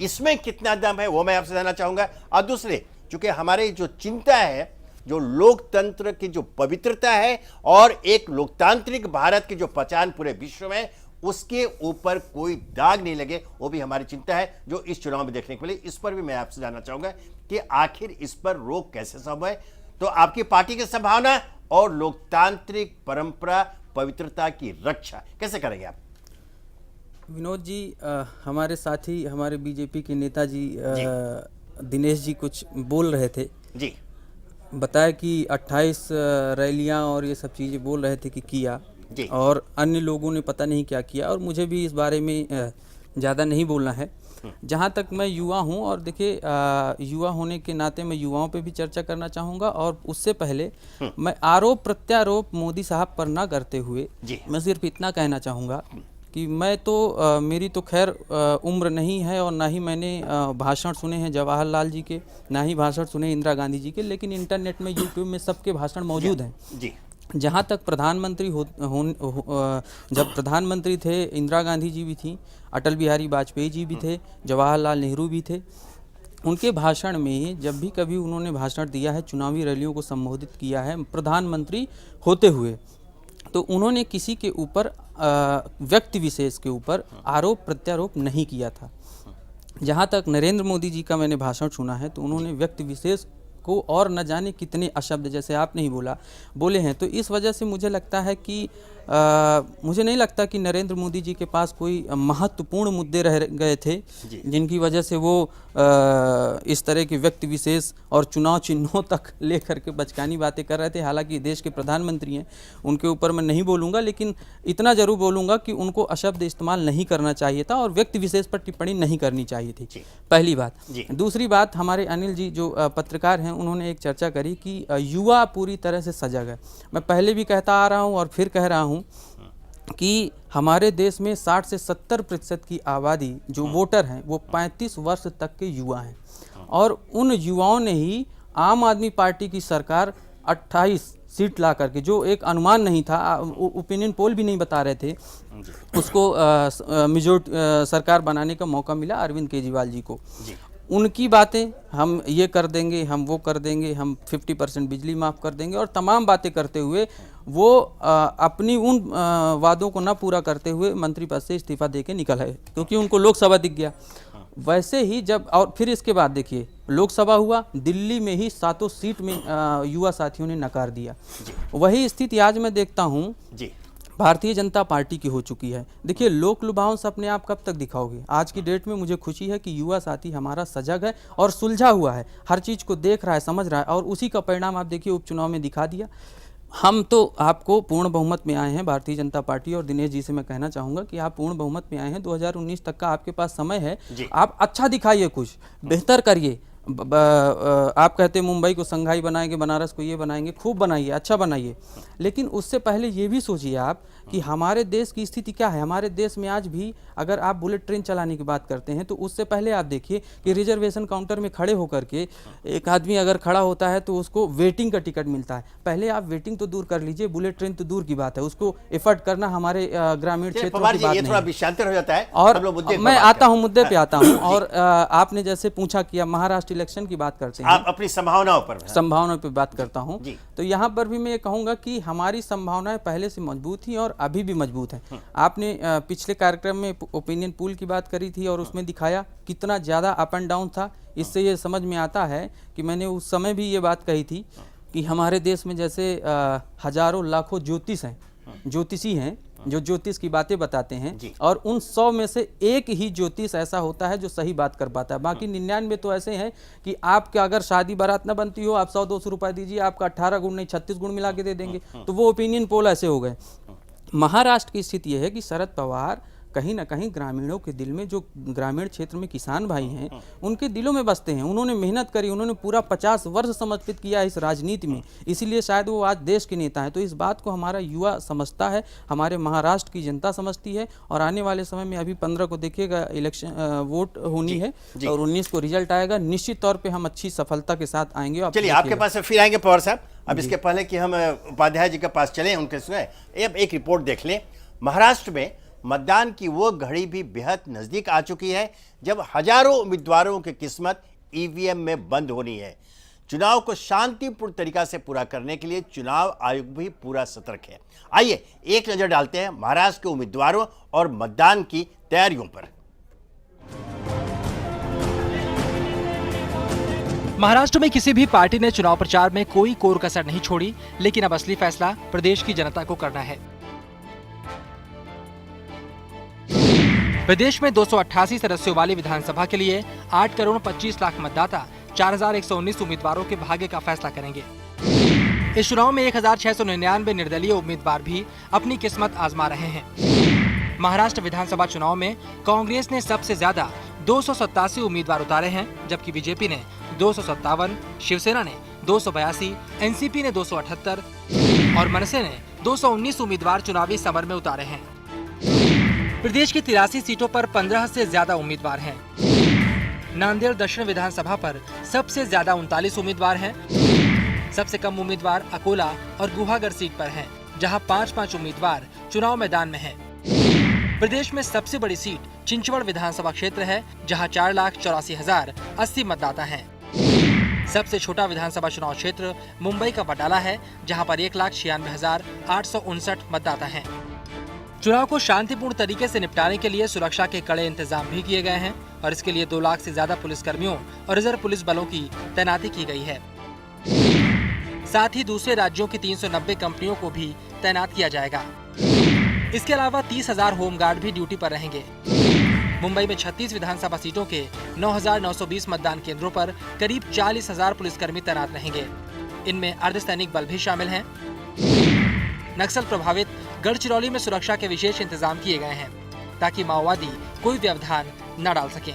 इसमें कितना दम है वो मैं आपसे जानना चाहूंगा। और दूसरे, चूंकि हमारी जो चिंता है, जो लोकतंत्र की जो पवित्रता है और एक लोकतांत्रिक भारत की जो पहचान पूरे विश्व में, उसके ऊपर कोई दाग नहीं लगे, वो भी हमारी चिंता है जो इस चुनाव में देखने को मिली। इस पर भी मैं आपसे जानना चाहूंगा कि आखिर इस पर रोक कैसे संभव है। तो आपकी पार्टी की संभावना और लोकतांत्रिक परंपरा पवित्रता की रक्षा कैसे करेंगे आप? विनोद जी, हमारे साथी, हमारे बीजेपी के नेताजी दिनेश जी कुछ बोल रहे थे जी, बताया कि 28 रैलियां और ये सब चीज़ें बोल रहे थे कि किया जी, और अन्य लोगों ने पता नहीं क्या किया, और मुझे भी इस बारे में ज़्यादा नहीं बोलना है। जहाँ तक मैं युवा हूँ और देखिए, युवा होने के नाते मैं युवाओं पे भी चर्चा करना चाहूँगा, और उससे पहले मैं आरोप प्रत्यारोप मोदी साहब पर ना करते हुए मैं सिर्फ इतना कहना चाहूँगा कि मैं तो मेरी तो खैर उम्र नहीं है और ना ही मैंने भाषण सुने हैं जवाहरलाल जी के, ना ही भाषण सुने इंदिरा गांधी जी के, लेकिन इंटरनेट में, यूट्यूब में सबके भाषण मौजूद हैं जी। जहाँ तक प्रधानमंत्री जब प्रधानमंत्री थे, इंदिरा गांधी जी भी थी, अटल बिहारी वाजपेयी जी भी थे, जवाहरलाल नेहरू भी थे। उनके भाषण में जब भी कभी उन्होंने भाषण दिया है, चुनावी रैलियों को संबोधित किया है प्रधानमंत्री होते हुए, तो उन्होंने किसी के ऊपर व्यक्ति विशेष के ऊपर आरोप प्रत्यारोप नहीं किया था। जहाँ तक नरेंद्र मोदी जी का मैंने भाषण सुना है, तो उन्होंने व्यक्ति विशेष को और न जाने कितने अशब्द, जैसे आपने ही बोले हैं। तो इस वजह से मुझे लगता है कि मुझे नहीं लगता कि नरेंद्र मोदी जी के पास कोई महत्वपूर्ण मुद्दे रह गए थे जिनकी वजह से वो इस तरह के व्यक्ति विशेष और चुनाव चिन्हों तक लेकर के बचकानी बातें कर रहे थे। हालांकि देश के प्रधानमंत्री हैं, उनके ऊपर मैं नहीं बोलूँगा, लेकिन इतना जरूर बोलूँगा कि उनको अशब्द इस्तेमाल नहीं करना चाहिए था और व्यक्ति विशेष पर टिप्पणी नहीं करनी चाहिए थी, पहली बात। दूसरी बात, हमारे अनिल जी जो पत्रकार हैं, उन्होंने एक चर्चा करी कि युवा पूरी तरह से सजग है। मैं पहले भी कहता आ रहा हूँ और फिर कह रहा हूँ कि हमारे देश में 60 से 70% की आबादी जो वोटर हैं वो 35 वर्ष तक के युवा हैं, और उन युवाओं ने ही आम आदमी पार्टी की सरकार 28 सीट ला करके, जो एक अनुमान नहीं था, ओपिनियन पोल भी नहीं बता रहे थे, उसको मेजॉरिटी सरकार बनाने का मौका मिला अरविंद केजरीवाल जी को। उनकी बातें, हम ये कर देंगे, हम वो कर देंगे, हम 50% बिजली माफ़ कर देंगे, और तमाम बातें करते हुए वो अपनी उन वादों को ना पूरा करते हुए मंत्री पद से इस्तीफा देके निकल आए, क्योंकि उनको लोकसभा दिख गया। वैसे ही जब, और फिर इसके बाद देखिए लोकसभा हुआ, दिल्ली में ही 7 सीट में युवा साथियों ने नकार दिया। वही स्थिति आज मैं देखता हूँ भारतीय जनता पार्टी की हो चुकी है। देखिए, लोक लुभावन से अपने आप कब तक दिखाओगे? आज की डेट में मुझे खुशी है कि युवा साथी हमारा सजग है और सुलझा हुआ है, हर चीज़ को देख रहा है, समझ रहा है, और उसी का परिणाम आप देखिए उपचुनाव में दिखा दिया। हम तो आपको पूर्ण बहुमत में आए हैं, भारतीय जनता पार्टी, और दिनेश जी से मैं कहना चाहूँगा कि आप पूर्ण बहुमत में आए हैं। 2019 तक का आपके पास समय है, आप अच्छा दिखाइए, कुछ बेहतर करिए। आप कहते मुंबई को संघाई बनाएंगे, बनारस को ये बनाएंगे, खूब बनाइए, अच्छा बनाइए, लेकिन उससे पहले ये भी सोचिए आप कि हमारे देश की स्थिति क्या है। हमारे देश में आज भी अगर आप बुलेट ट्रेन चलाने की बात करते हैं, तो उससे पहले आप देखिए कि रिजर्वेशन काउंटर में खड़े होकर के एक आदमी अगर खड़ा होता है तो उसको वेटिंग का टिकट मिलता है। पहले आप वेटिंग तो दूर कर लीजिए, बुलेट ट्रेन तो दूर की बात है, उसको एफर्ट करना हमारे ग्रामीण क्षेत्रों की बात नहीं है। हो जाता है। और मैं आता हूँ, मुद्दे पे आता हूँ। और आपने जैसे पूछा कि महाराष्ट्र इलेक्शन की बात करते हैं, आप अपनी संभावनाओं पर संभावनाओं पे बात करता हूं, जी। तो यहाँ पर भी मैं ये कहूँगा कि हमारी संभावनाएं पहले से मजबूत थी और अभी भी मजबूत हैं। आपने पिछले कार्यक्रम में ओपिनियन पोल की बात करी थी और उसमें दिखाया कितना ज़्यादा अप एंड डाउन था। इससे ये समझ में आता है कि मैंने उस समय भी ये बात कही थी कि हमारे देश में जैसे हजारों लाखों ज्योतिषी हैं जो ज्योतिष की बातें बताते हैं, और उन 100 में से एक ही ज्योतिष ऐसा होता है जो सही बात कर पाता है। बाकी 99 तो ऐसे हैं कि आपका अगर शादी बारात न बनती हो, आप 100-200 रुपए दीजिए, आपका 18 गुण नहीं 36 गुण मिला के दे देंगे। तो वो ओपिनियन पोल ऐसे हो गए। महाराष्ट्र की स्थिति यह है कि शरद पवार कहीं ना कहीं ग्रामीणों के दिल में, जो ग्रामीण क्षेत्र में किसान भाई हैं, उनके दिलों में बसते हैं। उन्होंने मेहनत करी, उन्होंने पूरा 50 वर्ष समर्पित किया इस राजनीति में, इसीलिए शायद वो आज देश के नेता हैं। तो इस बात को हमारा युवा समझता है, हमारे महाराष्ट्र की जनता समझती है, और आने वाले समय में अभी 15 को देखिएगा इलेक्शन वोट होनी है और 19 को रिजल्ट आएगा। निश्चित तौर पर हम अच्छी सफलता के साथ आएंगे। चलिए आपके पास फिर आएंगे पवार साहब। अब इसके पहले कि हम उपाध्याय जी के पास चले, उनके सुने अब एक रिपोर्ट देख लें। महाराष्ट्र में मतदान की वो घड़ी भी बेहद नजदीक आ चुकी है जब हजारों उम्मीदवारों की किस्मत ईवीएम में बंद होनी है। चुनाव को शांतिपूर्ण तरीका से पूरा करने के लिए चुनाव आयोग भी पूरा सतर्क है। आइए एक नजर डालते हैं महाराष्ट्र के उम्मीदवारों और मतदान की तैयारियों पर। महाराष्ट्र में किसी भी पार्टी ने चुनाव प्रचार में कोई कोर कसर नहीं छोड़ी, लेकिन अब असली फैसला प्रदेश की जनता को करना है। प्रदेश में 288 सदस्यों वाली विधानसभा के लिए 8 करोड़ 25 लाख मतदाता 4119 उम्मीदवारों के भाग्य का फैसला करेंगे। इस चुनाव में 1699 निर्दलीय उम्मीदवार भी अपनी किस्मत आजमा रहे हैं। महाराष्ट्र विधानसभा चुनाव में कांग्रेस ने सबसे ज्यादा 287 उम्मीदवार उतारे हैं, जबकि बीजेपी ने 257, शिवसेना ने 282, एनसीपी ने 278 और मनसे ने 219 उम्मीदवार चुनावी समर में उतारे हैं। प्रदेश की 83 सीटों पर 15 से ज्यादा उम्मीदवार हैं। नांदेड़ दक्षिण विधानसभा पर सबसे ज्यादा 39 उम्मीदवार हैं। सबसे कम उम्मीदवार अकोला और गुहागर सीट पर हैं, जहां 5-5 उम्मीदवार चुनाव मैदान में हैं। प्रदेश में सबसे बड़ी सीट चिंचवड़ विधानसभा क्षेत्र है, जहां 4,84,080 मतदाता हैं। सबसे छोटा विधानसभा चुनाव क्षेत्र मुंबई का बटाला है, जहां पर 1,96,859 मतदाता हैं। चुनाव को शांतिपूर्ण तरीके से निपटाने के लिए सुरक्षा के कड़े इंतजाम भी किए गए हैं और इसके लिए 2 लाख से ज्यादा पुलिसकर्मियों और रिजर्व पुलिस बलों की तैनाती की गई है। साथ ही दूसरे राज्यों की 390 कंपनियों को भी तैनात किया जाएगा। इसके अलावा 30,000 होमगार्ड भी ड्यूटी पर रहेंगे। मुंबई में 36 विधानसभा सीटों के 9,920 मतदान केंद्रों पर करीब 40,000 पुलिसकर्मी तैनात रहेंगे। इनमें अर्धसैनिक बल भी शामिल हैं। नक्सल प्रभावित गढ़चिरौली में सुरक्षा के विशेष इंतजाम किए गए हैं ताकि माओवादी कोई व्यवधान न डाल सकें।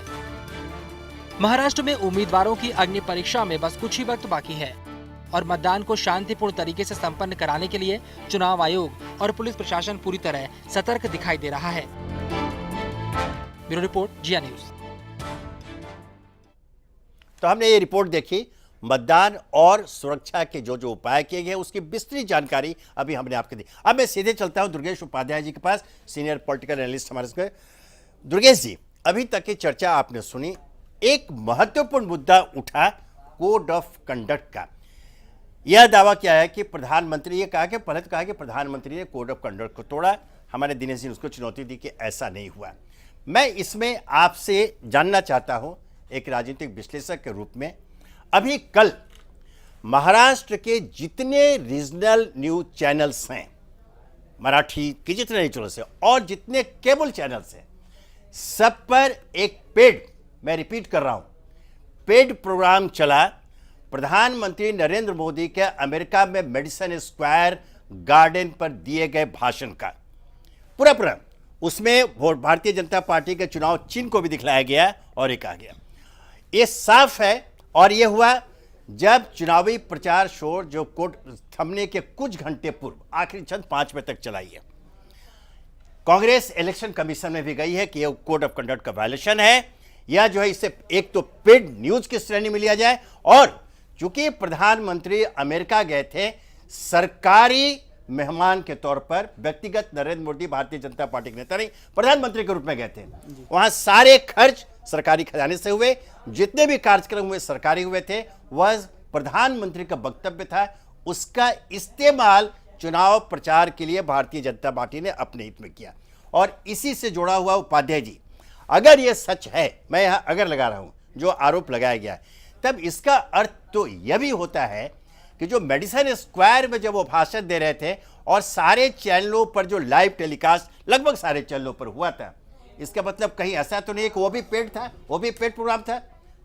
महाराष्ट्र में उम्मीदवारों की अग्नि परीक्षा में बस कुछ ही वक्त बाकी है और मतदान को शांतिपूर्ण तरीके से संपन्न कराने के लिए चुनाव आयोग और पुलिस प्रशासन पूरी तरह सतर्क दिखाई दे रहा है। ब्यूरो रिपोर्ट, जिया न्यूज। तो हमने ये रिपोर्ट देखी, मतदान और सुरक्षा के जो जो उपाय किए गए उसकी विस्तृत जानकारी अभी हमने आपको दी। अब मैं सीधे चलता हूं दुर्गेश उपाध्याय जी के पास, सीनियर पॉलिटिकल एनालिस्ट हमारे साथ। दुर्गेश जी, अभी तक की चर्चा आपने सुनी, एक महत्वपूर्ण मुद्दा उठा कोड ऑफ कंडक्ट का। यह दावा किया है कि प्रधानमंत्री, ये कहा कि पहले तो कहा कि प्रधानमंत्री ने कोड ऑफ कंडक्ट को तोड़ा, हमारे दिनेश जी ने उसको चुनौती दी कि ऐसा नहीं हुआ। मैं इसमें आपसे जानना चाहता हूं एक राजनीतिक विश्लेषक के रूप में, अभी कल महाराष्ट्र के जितने रीजनल न्यूज चैनल्स हैं, मराठी के जितने न्यूज चैनल्स हैं और जितने केबल चैनल्स हैं, सब पर एक पेड, मैं रिपीट कर रहा हूं, पेड प्रोग्राम चला प्रधानमंत्री नरेंद्र मोदी के अमेरिका में मेडिसन स्क्वायर गार्डन पर दिए गए भाषण का। पूरा उसमें भारतीय जनता पार्टी के चुनाव चिन्ह को भी दिखलाया गया और ये कहा गया। ये साफ है, और यह हुआ जब चुनावी प्रचार शोर जो कोर्ट थमने के कुछ घंटे पूर्व, आखिरी चंद 5 बजे तक चलाई है। कांग्रेस इलेक्शन कमीशन में भी गई है कि यह कोड ऑफ कंडक्ट का वायलेशन है, या जो है इसे एक तो पेड न्यूज की श्रेणी में लिया जाए, और चूंकि प्रधानमंत्री अमेरिका गए थे सरकारी मेहमान के तौर पर, व्यक्तिगत नरेंद्र मोदी भारतीय जनता पार्टी के नेता नहीं, प्रधानमंत्री के रूप में गए थे, वहां सारे खर्च सरकारी खजाने से हुए, जितने भी कार्यक्रम हुए सरकारी हुए थे, वह प्रधानमंत्री का वक्तव्य था, उसका इस्तेमाल चुनाव प्रचार के लिए भारतीय जनता पार्टी ने अपने हित में किया। और इसी से जुड़ा हुआ उपाध्याय जी, अगर यह सच है, मैं यहां अगर लगा रहा हूं जो आरोप लगाया गया है, तब इसका अर्थ तो यह भी होता है कि जो मेडिसन स्क्वायर में जब वो भाषण दे रहे थे और सारे चैनलों पर जो लाइव टेलीकास्ट लगभग सारे चैनलों पर हुआ था, इसका मतलब कहीं ऐसा तो नहीं कि वो भी पेड था, वो भी पेड प्रोग्राम था,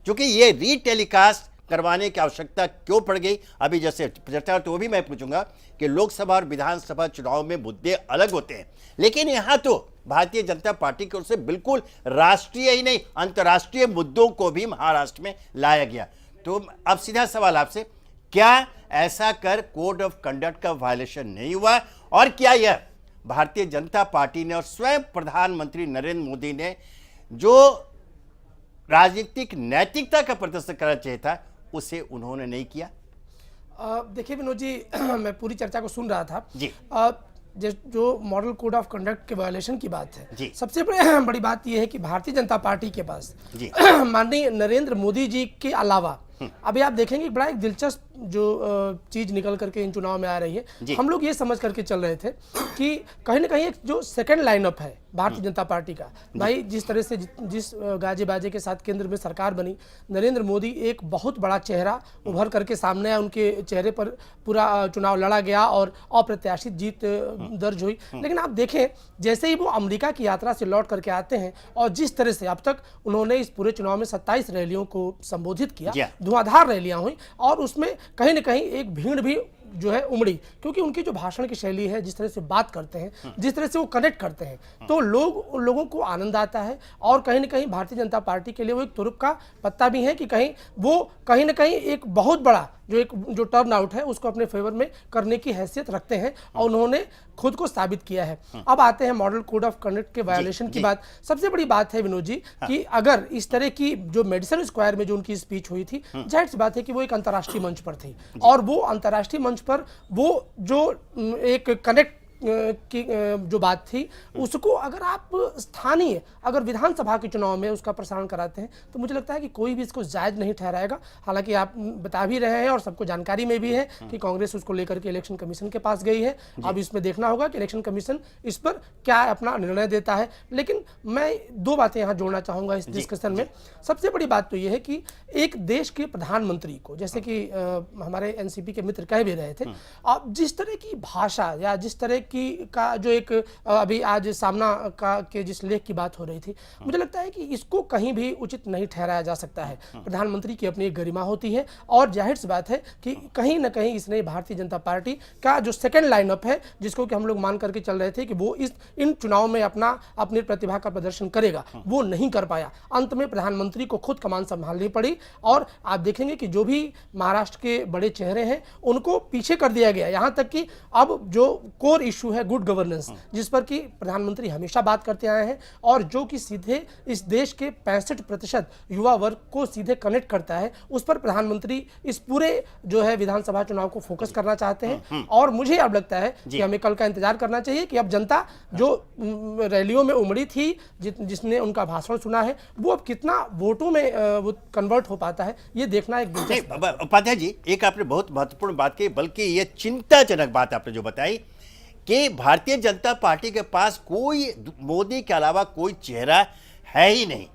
क्योंकि ये रीटेलीकास्ट करवाने की आवश्यकता क्यों पड़ गई। अभी जैसे चर्चा तो वो भी मैं पूछूंगा कि लोकसभा और विधानसभा चुनाव में मुद्दे अलग होते हैं, लेकिन यहां तो भारतीय जनता पार्टी की ओर से बिल्कुल राष्ट्रीय ही नहीं अंतर्राष्ट्रीय मुद्दों को भी महाराष्ट्र में लाया गया। तो अब सीधा सवाल आपसे, क्या ऐसा कर कोड ऑफ कंडक्ट का वायलेशन नहीं हुआ, और क्या यह भारतीय जनता पार्टी ने और स्वयं प्रधानमंत्री नरेंद्र मोदी ने जो राजनीतिक नैतिकता का प्रदर्शन करना चाहिए था, उसे उन्होंने नहीं किया? देखिए विनोद जी, मैं पूरी चर्चा को सुन रहा था जी। जो मॉडल कोड ऑफ कंडक्ट के वायलेशन की बात है, जी। सबसे बड़ी बात यह है कि भारतीय जनता पार्टी के पास जी। माननीय नरेंद्र मोदी जी के अलावा अभी आप देखेंगे बड़ा एक दिलचस्प जो चीज निकल करके इन चुनाव में आ रही है। हम लोग ये समझ करके चल रहे थे कि कहीं ना कहीं एक जो सेकंड लाइनअप है भारतीय जनता पार्टी का, भाई जिस तरह से जिस गाजे बाजे के साथ केंद्र में सरकार बनी, नरेंद्र मोदी एक बहुत बड़ा चेहरा उभर करके सामने आया, उनके चेहरे पर पूरा चुनाव लड़ा गया और अप्रत्याशित जीत दर्ज हुई। लेकिन आप देखें जैसे ही वो अमेरिका की यात्रा से लौट करके आते हैं और जिस तरह से अब तक उन्होंने इस पूरे चुनाव में 27 रैलियों को संबोधित किया, धुआंधार रैलियां हुई, और उसमें कहीं ना कहीं एक भीड़ भी जो है उमड़ी, क्योंकि उनकी जो भाषण की शैली है, जिस तरह से बात करते हैं, जिस तरह से वो कनेक्ट करते हैं, तो लोगों को आनंद आता है। और कहीं ना कहीं भारतीय जनता पार्टी के लिए वो एक तुरुप का पत्ता भी है कि कहीं ना कहीं एक बहुत बड़ा जो टर्न आउट है उसको अपने फेवर में करने की हैसियत रखते हैं, और उन्होंने खुद को साबित किया है। अब आते हैं मॉडल कोड ऑफ कंडक्ट के वायलेशन की बात। सबसे बड़ी बात है विनोद जी कि अगर इस तरह की जो मेडिसन स्क्वायर में जो उनकी स्पीच हुई थी, जाहिर सी बात है कि वो एक अंतर्राष्ट्रीय मंच पर थी, और वो अंतर्राष्ट्रीय मंच पर वो जो एक कनेक्ट की जो बात थी, उसको अगर आप स्थानीय अगर विधानसभा के चुनाव में उसका प्रसारण कराते हैं, तो मुझे लगता है कि कोई भी इसको जायज नहीं ठहराएगा। हालांकि आप बता भी रहे हैं और सबको जानकारी में भी है कि कांग्रेस उसको लेकर के इलेक्शन कमीशन के पास गई है। अब इसमें देखना होगा कि इलेक्शन कमीशन इस पर क्या अपना निर्णय देता है। लेकिन मैं दो बातें यहाँ जोड़ना चाहूँगा इस डिस्कशन में। सबसे बड़ी बात तो ये है कि एक देश के प्रधानमंत्री को, जैसे कि हमारे एनसीपी के मित्र कह भी रहे थे, अब जिस तरह की भाषा या जिस तरह का जो एक अभी आज सामना के जिस लेख की बात हो रही थी, मुझे लगता है कि इसको कहीं भी उचित नहीं ठहराया जा सकता है। प्रधानमंत्री की अपनी एक गरिमा होती है, और जाहिर सी बात है कि कहीं ना कहीं इसने भारतीय जनता पार्टी का जो सेकंड लाइनअप है, जिसको कि हम लोग मान करके चल रहे थे कि वो इन चुनाव में अपनी प्रतिभा का प्रदर्शन करेगा, वो नहीं कर पाया। अंत में प्रधानमंत्री को खुद कमान संभालनी पड़ी, और आप देखेंगे कि जो भी महाराष्ट्र के बड़े चेहरे हैं उनको पीछे कर दिया गया। यहाँ तक कि अब जो कोर इशू है गुड गवर्नेंस, जिस पर कि प्रधानमंत्री हमेशा बात करते आए हैं, और जो कि सीधे इस देश के 65% युवा वर्ग को सीधे कनेक्ट करता है, उस पर प्रधानमंत्री इस पूरे जो है विधानसभा चुनाव को फोकस करना चाहते हैं। और मुझे अब लगता है कि हमें कल का इंतजार करना चाहिए कि अब जनता जो रैलियों में उमड़ी थी, जिसने उनका भाषण सुना है, वो अब कितना वोटों में वो कन्वर्ट हो पाता है, ये देखना एक दिलचस्प। उपाध्याय जी, एक आपने बहुत महत्वपूर्ण बात की, बल्कि ये चिंताजनक बात आपने जो बताई कि भारतीय जनता पार्टी के पास कोई मोदी के अलावा कोई चेहरा है ही नहीं।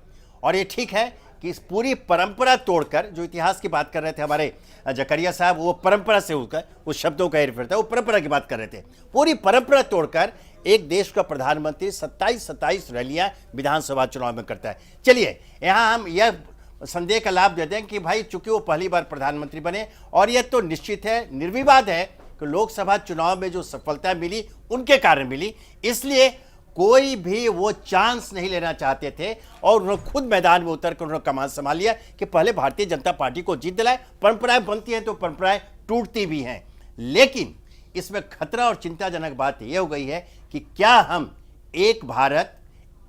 और ये ठीक है कि इस पूरी परंपरा तोड़कर, जो इतिहास की बात कर रहे थे हमारे जकरिया साहब, वो परंपरा से होकर उस शब्दों का रिफर था, वो परंपरा की बात कर रहे थे। पूरी परंपरा तोड़कर एक देश का प्रधानमंत्री 27 रैलियां विधानसभा चुनाव में करता है। चलिए, यहाँ हम यह संदेह का लाभ देते हैं कि भाई चूंकि वो पहली बार प्रधानमंत्री बने, और यह तो निश्चित है, निर्विवाद है कि लोकसभा चुनाव में जो सफलता मिली उनके कारण मिली, इसलिए कोई भी वो चांस नहीं लेना चाहते थे, और उन्होंने खुद मैदान में उतर कर उन्होंने कमान संभाल लिया कि पहले भारतीय जनता पार्टी को जीत दिलाए। परंपराएं बनती हैं तो परंपराएं टूटती भी हैं, लेकिन इसमें खतरा और चिंताजनक बात यह हो गई है कि क्या हम एक भारत,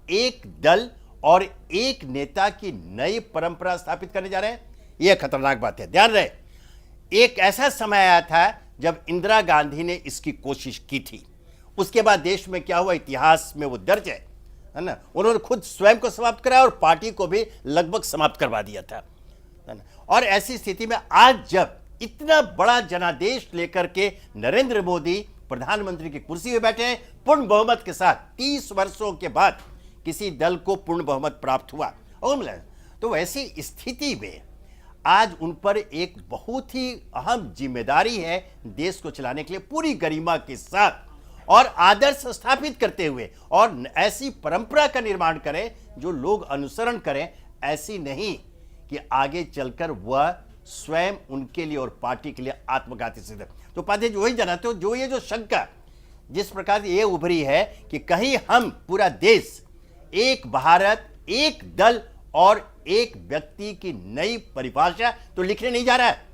एक दल और एक नेता की नई परंपरा स्थापित करने जा रहे हैं? यह खतरनाक बात है। ध्यान रहे, एक ऐसा समय आया था जब इंदिरा गांधी ने इसकी कोशिश की थी, उसके बाद देश में क्या हुआ इतिहास में वो दर्ज है। है ना, उन्होंने खुद स्वयं को समाप्त करा और पार्टी को भी लगभग समाप्त करवा दिया था, है ना। और ऐसी स्थिति में आज जब इतना बड़ा जनादेश लेकर के नरेंद्र मोदी प्रधानमंत्री की कुर्सी पे बैठे हैं पूर्ण बहुमत के साथ, 30 वर्षों के बाद किसी दल को पूर्ण बहुमत प्राप्त हुआ और मिला, तो वैसी स्थिति में आज उन पर एक बहुत ही अहम जिम्मेदारी है देश को चलाने के लिए पूरी गरिमा के साथ और आदर्श स्थापित करते हुए, और ऐसी परंपरा का निर्माण करें जो लोग अनुसरण करें, ऐसी नहीं कि आगे चलकर वह स्वयं उनके लिए और पार्टी के लिए आत्मघाती सिद्ध। तो पाते जो वही जानते हो, जो ये जो शंका जिस प्रकार ये उभरी है कि कहीं हम पूरा देश एक भारत एक दल और एक व्यक्ति की नई परिभाषा तो लिखने नहीं जा रहा है।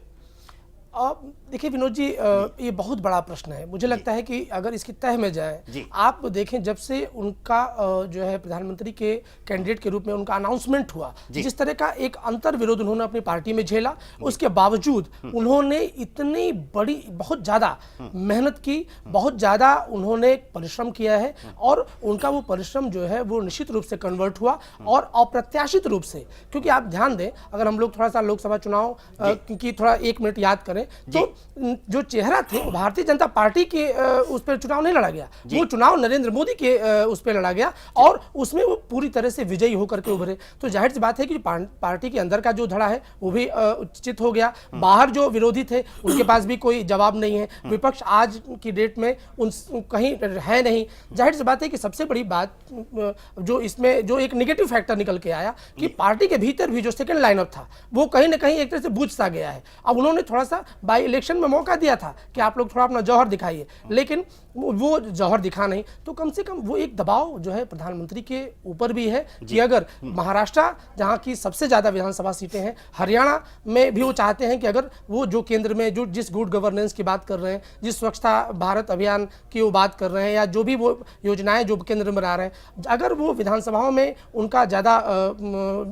देखिए विनोद जी, ये बहुत बड़ा प्रश्न है। मुझे लगता है कि अगर इसकी तह में जाए, आप देखें जब से उनका जो है प्रधानमंत्री के कैंडिडेट के रूप में उनका अनाउंसमेंट हुआ, जिस तरह का एक अंतर विरोध उन्होंने अपनी पार्टी में झेला, उसके बावजूद उन्होंने इतनी बड़ी बहुत ज़्यादा मेहनत की, बहुत ज़्यादा उन्होंने परिश्रम किया है और उनका वो परिश्रम जो है वो निश्चित रूप से कन्वर्ट हुआ और अप्रत्याशित रूप से। क्योंकि आप ध्यान दें, अगर हम लोग थोड़ा सा लोकसभा चुनाव की थोड़ा 1 मिनट याद करें तो जो चेहरा थे भारतीय जनता पार्टी के उस पर चुनाव नहीं लड़ा गया, वो चुनाव नरेंद्र मोदी के उस पर लड़ा गया और उसमें वो पूरी तरह से विजयी होकर के उभरे। तो जाहिर सी बात है कि पार्टी के अंदर का जो धड़ा है वो भी उचित हो गया। बाहर जो विरोधी थे उनके पास भी कोई जवाब नहीं है, विपक्ष आज की डेट में उन कहीं है नहीं। जाहिर सी बात है कि सबसे बड़ी बात जो इसमें जो एक निगेटिव फैक्टर निकल के आया कि पार्टी के भीतर भी जो सेकंड लाइनअप था वो कहीं ना कहीं एक तरह से बुझ सा गया है। अब उन्होंने थोड़ा सा बाई इलेक्शन में मौका दिया था कि आप लोग थोड़ा अपना जौहर दिखाइए, लेकिन वो जौहर दिखा नहीं। तो कम से कम वो एक दबाव जो है प्रधानमंत्री के ऊपर भी है कि अगर महाराष्ट्र जहां की सबसे ज्यादा विधानसभा सीटें हैं, हरियाणा में भी वो चाहते हैं कि अगर वो जो केंद्र में जो जिस गुड गवर्नेंस की बात कर रहे हैं, जिस स्वच्छता भारत अभियान की वो बात कर रहे हैं या जो भी वो योजनाएं जो केंद्र में आ रहे हैं, अगर वो विधानसभाओं में उनका ज़्यादा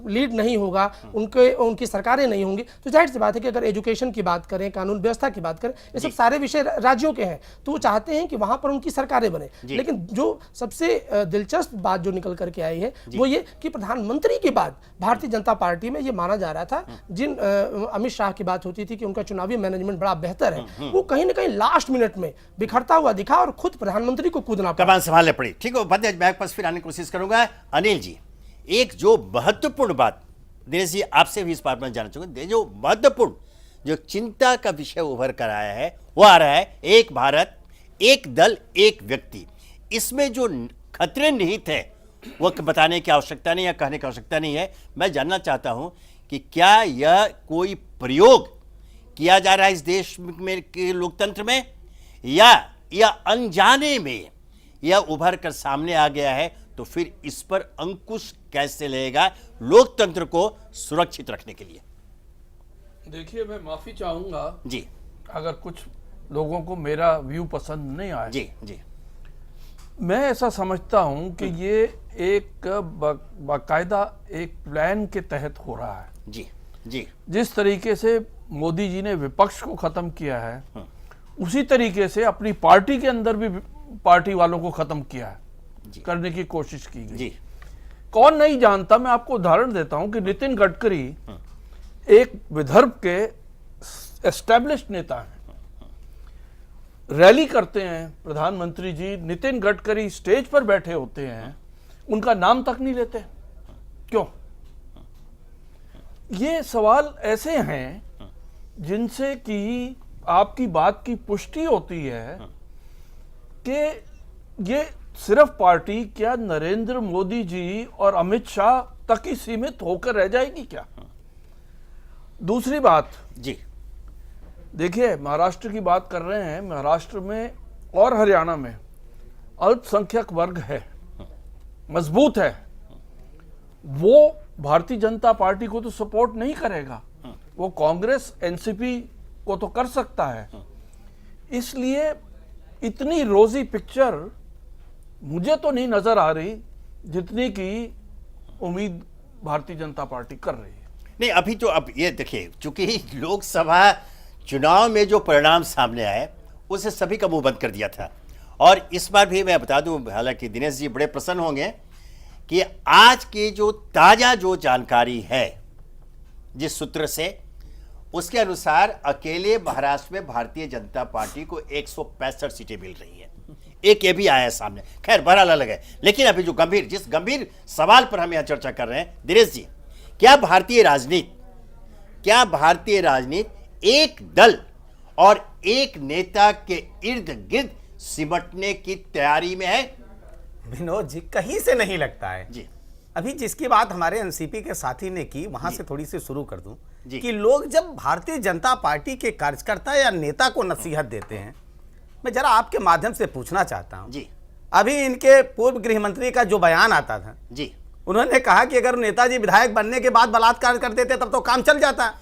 लीड नहीं होगा, उनकी सरकारें नहीं होंगी, तो जाहिर सी बात है कि अगर एजुकेशन की बात करें, कानून व्यवस्था की बात करें, ये सब सारे विषय राज्यों के हैं, तो वो चाहते हैं कि वहां पर उनकी सरकारें बने। लेकिन जो सबसे दिलचस्प बात जो निकल करके आई है वो ये कि प्रधानमंत्री के बाद भारतीय जनता पार्टी में ये माना जा रहा था, जिन अमित शाह की बात होती थी कि उनका चुनावी मैनेजमेंट बड़ा बेहतर है, वो कहीं ना कहीं लास्ट मिनट में बिखरता हुआ दिखा और खुद प्रधानमंत्री को कूदना कमान संभालने पड़ी। ठीक है, बाद मैं पास फिर आने की कोशिश करूंगा। अनिल जी, एक जो महत्वपूर्ण बात दिनेश जी आपसे भी इस बात में जानना चाहूंगा, जो महत्वपूर्ण जो चिंता का विषय उभर कर आया है वो आ रहा है एक भारत एक दल एक व्यक्ति। इसमें जो खतरे निहित है वो बताने की आवश्यकता नहीं या कहने की आवश्यकता नहीं है। मैं जानना चाहता हूं कि क्या यह कोई प्रयोग किया जा रहा है इस देश में के लोकतंत्र में या अनजाने में यह उभर कर सामने आ गया है, तो फिर इस पर अंकुश कैसे लगेगा लोकतंत्र को सुरक्षित रखने के लिए? देखिए, मैं माफी चाहूंगा जी अगर कुछ लोगों को मेरा व्यू पसंद नहीं आया। जी जी, मैं ऐसा समझता हूं कि ये एक बाकायदा एक प्लान के तहत हो रहा है। जी जी, जिस तरीके से मोदी जी ने विपक्ष को खत्म किया है, उसी तरीके से अपनी पार्टी के अंदर भी पार्टी वालों को खत्म किया है, करने की कोशिश की गई। जी, कौन नहीं जानता, मैं आपको उदाहरण देता हूं कि नितिन गडकरी एक विदर्भ के एस्टैब्लिश्ड नेता हैं, रैली करते हैं प्रधानमंत्री जी, नितिन गडकरी स्टेज पर बैठे होते हैं, उनका नाम तक नहीं लेते। क्यों? ये सवाल ऐसे हैं जिनसे कि आपकी बात की पुष्टि होती है कि ये सिर्फ पार्टी क्या नरेंद्र मोदी जी और अमित शाह तक ही सीमित होकर रह जाएगी क्या? दूसरी बात जी, देखिए, महाराष्ट्र की बात कर रहे हैं, महाराष्ट्र में और हरियाणा में अल्पसंख्यक वर्ग है, मजबूत है, वो भारतीय जनता पार्टी को तो सपोर्ट नहीं करेगा, वो कांग्रेस एनसीपी को तो कर सकता है। इसलिए इतनी रोजी पिक्चर मुझे तो नहीं नजर आ रही जितनी की उम्मीद भारतीय जनता पार्टी कर रही है। नहीं, अभी तो अब ये देखिए, चूंकि लोकसभा चुनाव में जो परिणाम सामने आए उसे सभी का मुंह बंद कर दिया था, और इस बार भी मैं बता दूं, हालांकि दिनेश जी बड़े प्रसन्न होंगे कि आज की जो ताजा जो जानकारी है जिस सूत्र से, उसके अनुसार अकेले महाराष्ट्र में भारतीय जनता पार्टी को 165 सीटें मिल रही है। एक ये भी आया है सामने, खैर बहरहाल अलग है। लेकिन अभी जो जिस गंभीर सवाल पर हम यहां चर्चा कर रहे हैं, दिनेश जी, क्या भारतीय राजनीति एक दल और एक नेता के इर्द गिर्द सिमटने की तैयारी में है? विनोद जी, कहीं से नहीं लगता है जी। अभी जिसकी बात हमारे एनसीपी के साथी ने की, वहां से थोड़ी सी शुरू कर दूं जी। कि लोग जब भारतीय जनता पार्टी के कार्यकर्ता या नेता को नसीहत देते हैं, मैं जरा आपके माध्यम से पूछना चाहता हूं जी। अभी इनके पूर्व गृह मंत्री का जो बयान आता था जी, उन्होंने कहा कि अगर नेताजी विधायक बनने के बाद बलात्कार कर देते तब तो काम चल जाता।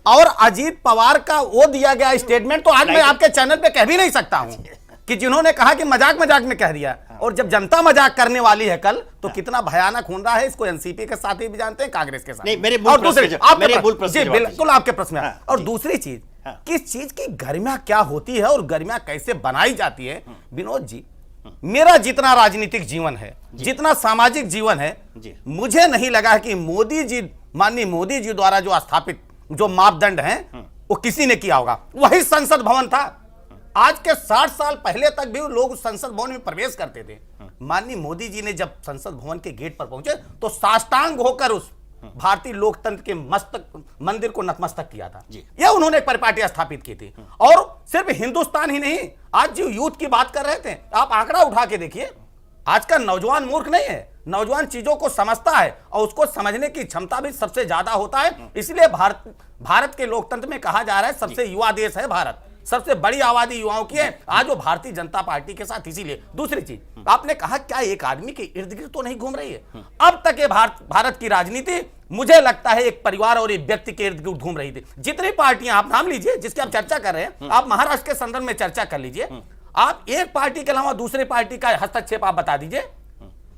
और अजीत पवार का वो दिया गया स्टेटमेंट तो आज मैं आपके चैनल पे कह भी नहीं सकता हूं कि जिन्होंने कहा कि मजाक में कह दिया, और जब जनता मजाक करने वाली है कल, तो कितना भयानक हो रहा है इसको एनसीपी के साथी भी जानते हैं, कांग्रेस के साथ। नहीं, मेरे बिल्कुल आपके प्रश्न में। और दूसरी चीज, किस चीज की गरिमा क्या होती है और गरिमा कैसे बनाई जाती है? विनोद जी, मेरा जितना राजनीतिक जीवन है, जितना सामाजिक जीवन है, मुझे नहीं लगा कि माननीय मोदी जी द्वारा जो स्थापित जो मापदंड हैं वो किसी ने किया होगा। वही संसद भवन था। आज के 60 साल पहले तक भी लोग संसद भवन में प्रवेश करते थे। माननीय मोदी जी ने जब संसद भवन के गेट पर पहुंचे तो साष्टांग होकर उस भारतीय लोकतंत्र के मंदिर को नतमस्तक किया था। यह उन्होंने एक परिपाटी स्थापित की थी। और सिर्फ हिंदुस्तान ही नहीं, आज जो यूथ की बात कर रहे थे, आप आंकड़ा उठा के देखिए, आज का नौजवान मूर्ख नहीं है, नौजवान चीजों को समझता है और उसको समझने की क्षमता भी सबसे ज्यादा होता है। इसलिए भारत के लोकतंत्र में कहा जा रहा है सबसे युवा देश है भारत, सबसे बड़ी आबादी युवाओं की है आज वो भारतीय जनता पार्टी के साथ। इसीलिए दूसरी चीज, आपने कहा क्या एक आदमी के इर्द गिर्द तो नहीं घूम रही है? अब तक ये भारत की राजनीति मुझे लगता है एक परिवार और एक व्यक्ति के इर्द गिर्द घूम रही थी। जितनी पार्टियां आप नाम लीजिए जिसकी आप चर्चा कर रहे हैं, आप महाराष्ट्र के संदर्भ में चर्चा कर लीजिए, आप एक पार्टी के अलावा दूसरे पार्टी का हस्तक्षेप आप बता दीजिए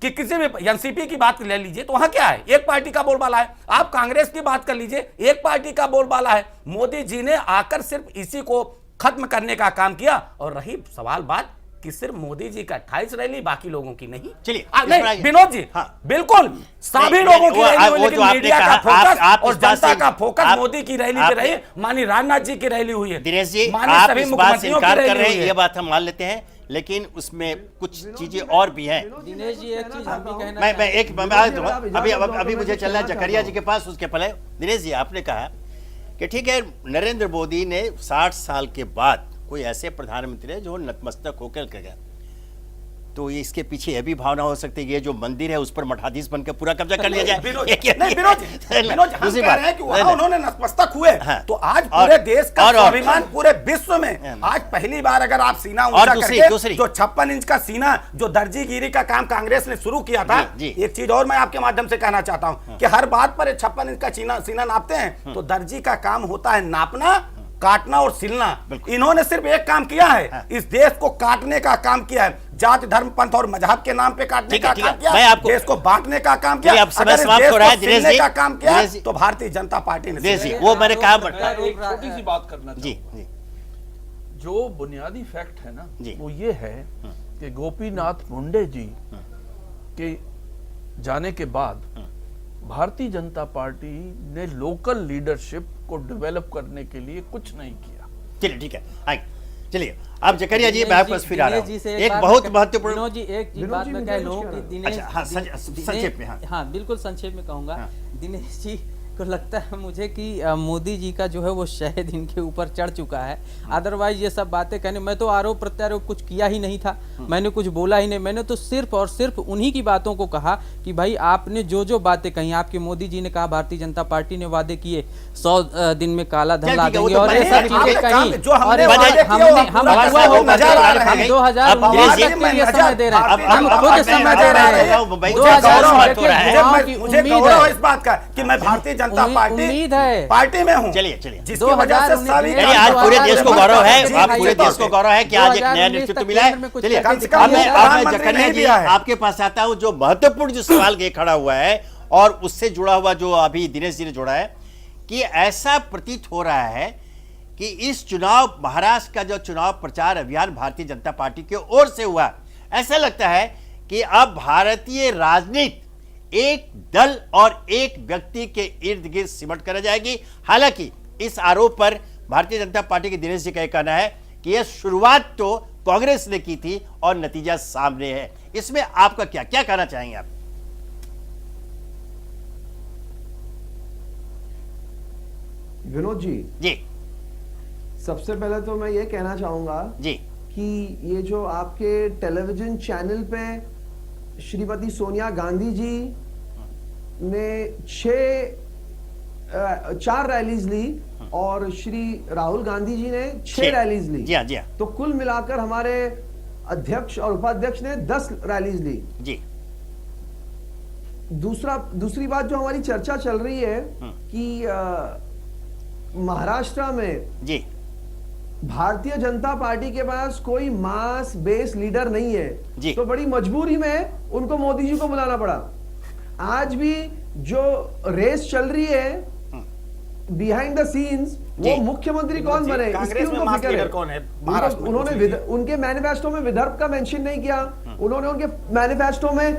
कि किसी भी एनसीपी की बात ले लीजिए तो वहां क्या है? एक पार्टी का बोलबाला है। आप कांग्रेस की बात कर लीजिए, एक पार्टी का बोलबाला है। मोदी जी ने आकर सिर्फ इसी को खत्म करने का काम किया। और रही सवाल बात कि सिर्फ मोदी जी का 28 रैली, बाकी लोगों की नहीं। चलिए नहीं विनोद जी, बिल्कुल सभी लोगों की रैली हुई, लेकिन मीडिया का फोकस और जनता का फोकस मोदी की रैली पे रही। माननीय राजनाथ जी की रैली हुई है। दिनेश जी, आप इस बात से इनकार कर रहे हैं, ये बात हम मान लेते हैं, लेकिन उसमें कुछ चीजें और भी हैं। दिनेश जी, एक चीज हम भी कहना मैं अभी मुझे चलना है जकरिया जी के पास। उसके पहले दिनेश जी, आपने कहा कि ठीक है, नरेंद्र मोदी ने 60 साल के बाद कोई ऐसे प्रधानमंत्री है जो नतमस्तक होकर गया, तो ये इसके पीछे यह भी भावना हो सकती है कि ये जो मंदिर है उस पर मठाधीश बनकर पूरा कब्जा कर लिया जाए। उन्होंने नतमस्तक हुए तो आज पूरे देश का स्वाभिमान पूरे विश्व में आज पहली बार अगर आप सीना ऊंचा करके जो 56 इंच का सीना जो दर्जीगिरी का काम कांग्रेस ने शुरू किया था। एक चीज और मैं आपके माध्यम से कहना चाहता हूं कि हर बात पर 56 इंच का सीना नापते हैं, तो दर्जी का काम होता है नापना, काटना और सिलना। इन्होंने सिर्फ एक काम किया है, इस देश को काटने का काम किया है। जाति, धर्म, पंथ और मजहब के नाम पे काटने का काम किया, देश को बांटने का काम किया, अगर इस देश को सिलने का काम किया तो भारतीय जनता पार्टी ने। वो मैंने कहा, एक छोटी सी बात करना चाहूंगा। जो बुनियादी फैक्ट है ना, वो ये है कि गोपीनाथ मुंडे जी के जाने के बाद भारतीय जनता पार्टी ने लोकल लीडरशिप को डेवलप करने के लिए कुछ नहीं किया। चलिए ठीक है, चलिए आप जकरिया जी, मैं आपको फिर आ रहा हूं। एक बहुत महत्वपूर्ण जी, एक बात मैं कह लूं कि दिनेश, संक्षेप में। हाँ बिल्कुल संक्षेप में कहूंगा। दिनेश जी को लगता है मुझे कि मोदी जी का जो है वो शहद इनके ऊपर चढ़ चुका है। अदरवाइज ये सब बातें कहने, मैं तो आरोप प्रत्यारोप कुछ किया ही नहीं था, मैंने कुछ बोला ही नहीं। मैंने तो सिर्फ और सिर्फ उन्हीं की बातों को कहा कि भाई आपने जो जो बातें कही, आपके मोदी जी ने कहा भारतीय जनता पार्टी ने वादे किए 100 दिन में काला धन ला देंगे और ये सब चीजें कही, और हम 2019 तक के लिए समय दे रहे हैं, हम खुद समय दे रहे हैं। 2019 इस बात का कि मैं भारतीय जनता उम्मीद है पार्टी में हूं। चलिए जिसकी वजह से सभी आज पूरे देश को गौरव है, आप पूरे देश को गौरव है कि आज एक नया नेतृत्व मिला है। चलिए अब मैं जकरिया जी आपके पास आता हूं। जो महत्वपूर्ण जो सवाल ये खड़ा हुआ है और उससे जुड़ा हुआ जो अभी दिनेश जी ने जोड़ा है कि ऐसा प्रतीत हो रहा है कि इस चुनाव, महाराष्ट्र का जो चुनाव प्रचार अभियान भारतीय जनता पार्टी की ओर से हुआ, ऐसा लगता है कि अब भारतीय राजनीति एक दल और एक व्यक्ति के इर्द गिर्द सिमट कर जाएगी। हालांकि इस आरोप पर भारतीय जनता पार्टी के दिनेश जी का कहना है कि यह शुरुआत तो कांग्रेस ने की थी और नतीजा सामने है। इसमें आपका क्या क्या कहना चाहेंगे आप? विनोद जी, सबसे पहले तो मैं ये कहना चाहूंगा जी कि ये जो आपके टेलीविजन चैनल पे श्रीमती सोनिया गांधी जी ने 4 रैलीज ली और श्री राहुल गांधी जी ने 6 रैलीज ली। जी हाँ। तो कुल मिलाकर हमारे अध्यक्ष और उपाध्यक्ष ने 10 रैलीज ली। जी। दूसरी बात जो हमारी चर्चा चल रही है कि महाराष्ट्र में जी भारतीय जनता पार्टी के पास कोई मास बेस लीडर नहीं है जी। तो बड़ी मजबूरी में उनको मोदी जी को बुलाना पड़ा। आज भी जो रेस चल रही है बिहाइंड द सीन्स, वो मुख्यमंत्री कौन बने इसकी उनको फिक्र है। कौन है उन्होंने उनके मैनिफेस्टो में विदर्भ का मेंशन नहीं किया। उन्होंने उनके मैनिफेस्टो में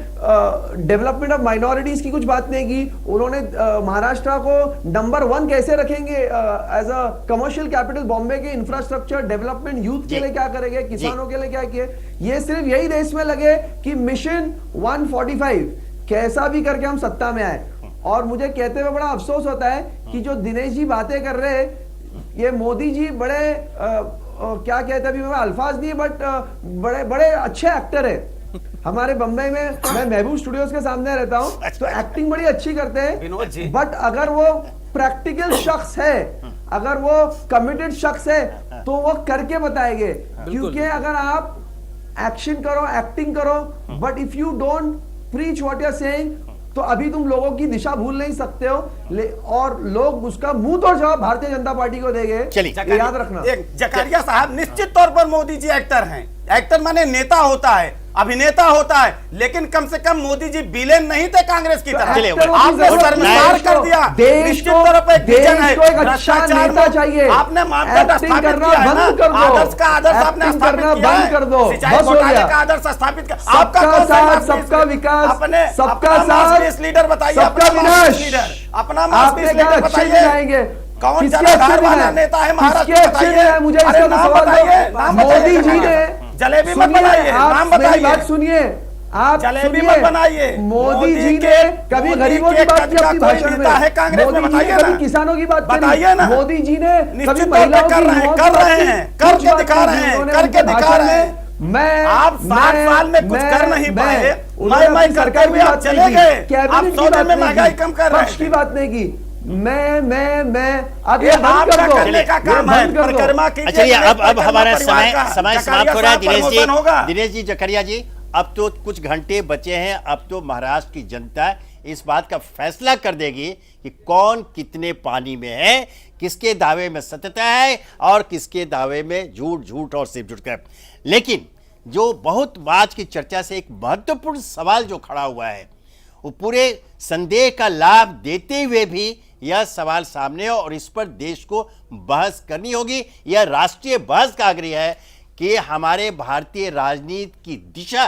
डेवलपमेंट ऑफ माइनॉरिटीज की कुछ बात नहीं की। उन्होंने महाराष्ट्र को नंबर 1 कैसे रखेंगे as a commercial capital, Bombay के इंफ्रास्ट्रक्चर डेवलपमेंट, यूथ के लिए क्या करेंगे, किसानों के लिए क्या किए। ये सिर्फ यही रेस में लगे कि मिशन 145 कैसा भी करके हम सत्ता में आए। और मुझे कहते हुए बड़ा अफसोस होता है कि जो दिनेश जी बातें कर रहे हैं, ये मोदी जी बड़े क्या कहते हैं, अभी मैं अल्फाज नहीं, बट बड़े बड़े अच्छे एक्टर है। हमारे बम्बई में मैं महबूब स्टूडियोज के सामने रहता हूँ, तो एक्टिंग बड़ी अच्छी करते हैं। बट अगर वो प्रैक्टिकल शख्स है, अगर वो कमिटेड शख्स है, तो वो करके बताएंगे। क्योंकि अगर आप एक्शन करो, एक्टिंग करो, but if you don't preach what you are saying, तो अभी तुम लोगों की दिशा भूल नहीं सकते हो। और लोग उसका मुंह तोड़ जवाब भारतीय जनता पार्टी को देंगे। याद रखना। जकारिया साहब, निश्चित तौर पर मोदी जी एक्टर हैं। एक्टर माने नेता होता है, अभिनेता होता है, लेकिन कम से कम मोदी जी विलेन नहीं थे कांग्रेस की तरह। आपने शर्मसार कर दिया। निश्चित तौर पर एक विजन है, भ्रष्टाचार चाहिए। आपने मानदंड स्थापित किया है ना, आदर्श का आदर्श आपने स्थापित किया है, सिंचाई घोटाले का आदर्श स्थापित किया। आपका कौन सा सबका विकास, अपने सबका साथ, लीडर बताइए, सबका विनाश, अपना मास्टरपीस लीडर बताइए। कौन जनाधार वाला नेता है महाराष्ट्र, बताइए। मुझे इसका सवाल, मोदी जी ने जलेबी मत बनाइए, नाम बताइए। बात सुनिए, आप जलेबी मत बनाइए। मोदी जी ने कभी गरीबों की बात की अपनी भाषण में, है कांग्रेस में, बताइए ना। कभी किसानों की बात बताइए ना। मोदी जी ने निश्चित तौर पर कर रहे हैं, करके दिखा रहे हैं, करके दिखा रहे हैं। मैं आप 7 साल में कुछ कर नहीं पाए, मैं सरकार भी आप चले गए। आप 100 दिन में महंगाई कम कर रहे हैं, पक्ष की बात नहीं की। मैं अब ये आपका करने का काम है, परिक्रमा कीजिए। चलिए, अब हमारा समय समाप्त हो रहा है। दिनेश जी, जकरिया जी, अब तो कुछ घंटे बचे हैं। अब तो महाराष्ट्र की जनता इस बात का फैसला कर देगी कि कौन कितने पानी में है, किसके दावे में सत्यता है और किसके दावे में झूठ और सिर्फ झूठ कर। लेकिन जो बहुत आज की चर्चा से एक महत्वपूर्ण सवाल जो खड़ा हुआ है, वो पूरे संदेह का लाभ देते हुए भी यह सवाल सामने है और इस पर देश को बहस करनी होगी। यह राष्ट्रीय बहस का आग्रह है कि हमारे भारतीय राजनीति की दिशा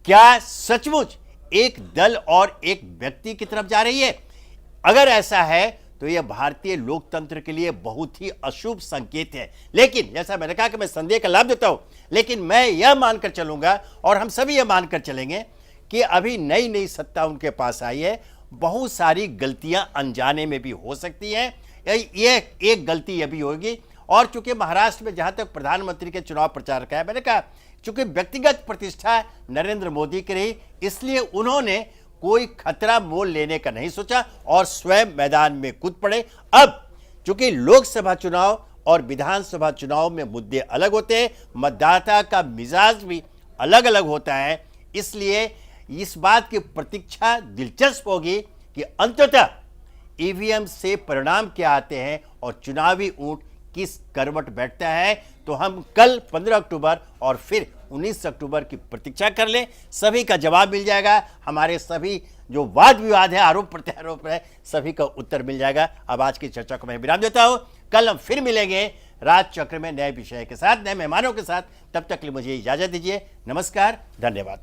क्या सचमुच एक दल और एक व्यक्ति की तरफ जा रही है। अगर ऐसा है तो यह भारतीय लोकतंत्र के लिए बहुत ही अशुभ संकेत है। लेकिन जैसा मैंने कहा कि मैं संदेह का लाभ देता हूं, लेकिन मैं यह मानकर चलूंगा और हम सभी यह मानकर चलेंगे कि अभी नई नई सत्ता उनके पास आई है, बहुत सारी गलतियां अनजाने में भी हो सकती हैं। ये एक गलती यह भी होगी। और चूंकि महाराष्ट्र में जहां तक प्रधानमंत्री के चुनाव प्रचार का है, मैंने कहा चूंकि व्यक्तिगत प्रतिष्ठा नरेंद्र मोदी की रही, इसलिए उन्होंने कोई खतरा मोल लेने का नहीं सोचा और स्वयं मैदान में कूद पड़े। अब चूंकि लोकसभा चुनाव और विधानसभा चुनाव में मुद्दे अलग होते हैं, मतदाता का मिजाज भी अलग अलग होता है, इसलिए इस बात की प्रतीक्षा दिलचस्प होगी कि अंततः ईवीएम से परिणाम क्या आते हैं और चुनावी ऊंट किस करवट बैठता है। तो हम कल 15 अक्टूबर और फिर 19 अक्टूबर की प्रतीक्षा कर लें, सभी का जवाब मिल जाएगा। हमारे सभी जो वाद विवाद है, आरोप प्रत्यारोप है, सभी का उत्तर मिल जाएगा। अब आज की चर्चा को मैं विराम देता हूं। कल हम फिर मिलेंगे राज चक्र में नए विषय के साथ, नए मेहमानों के साथ। तब तक के लिए मुझे इजाजत दीजिए। नमस्कार, धन्यवाद।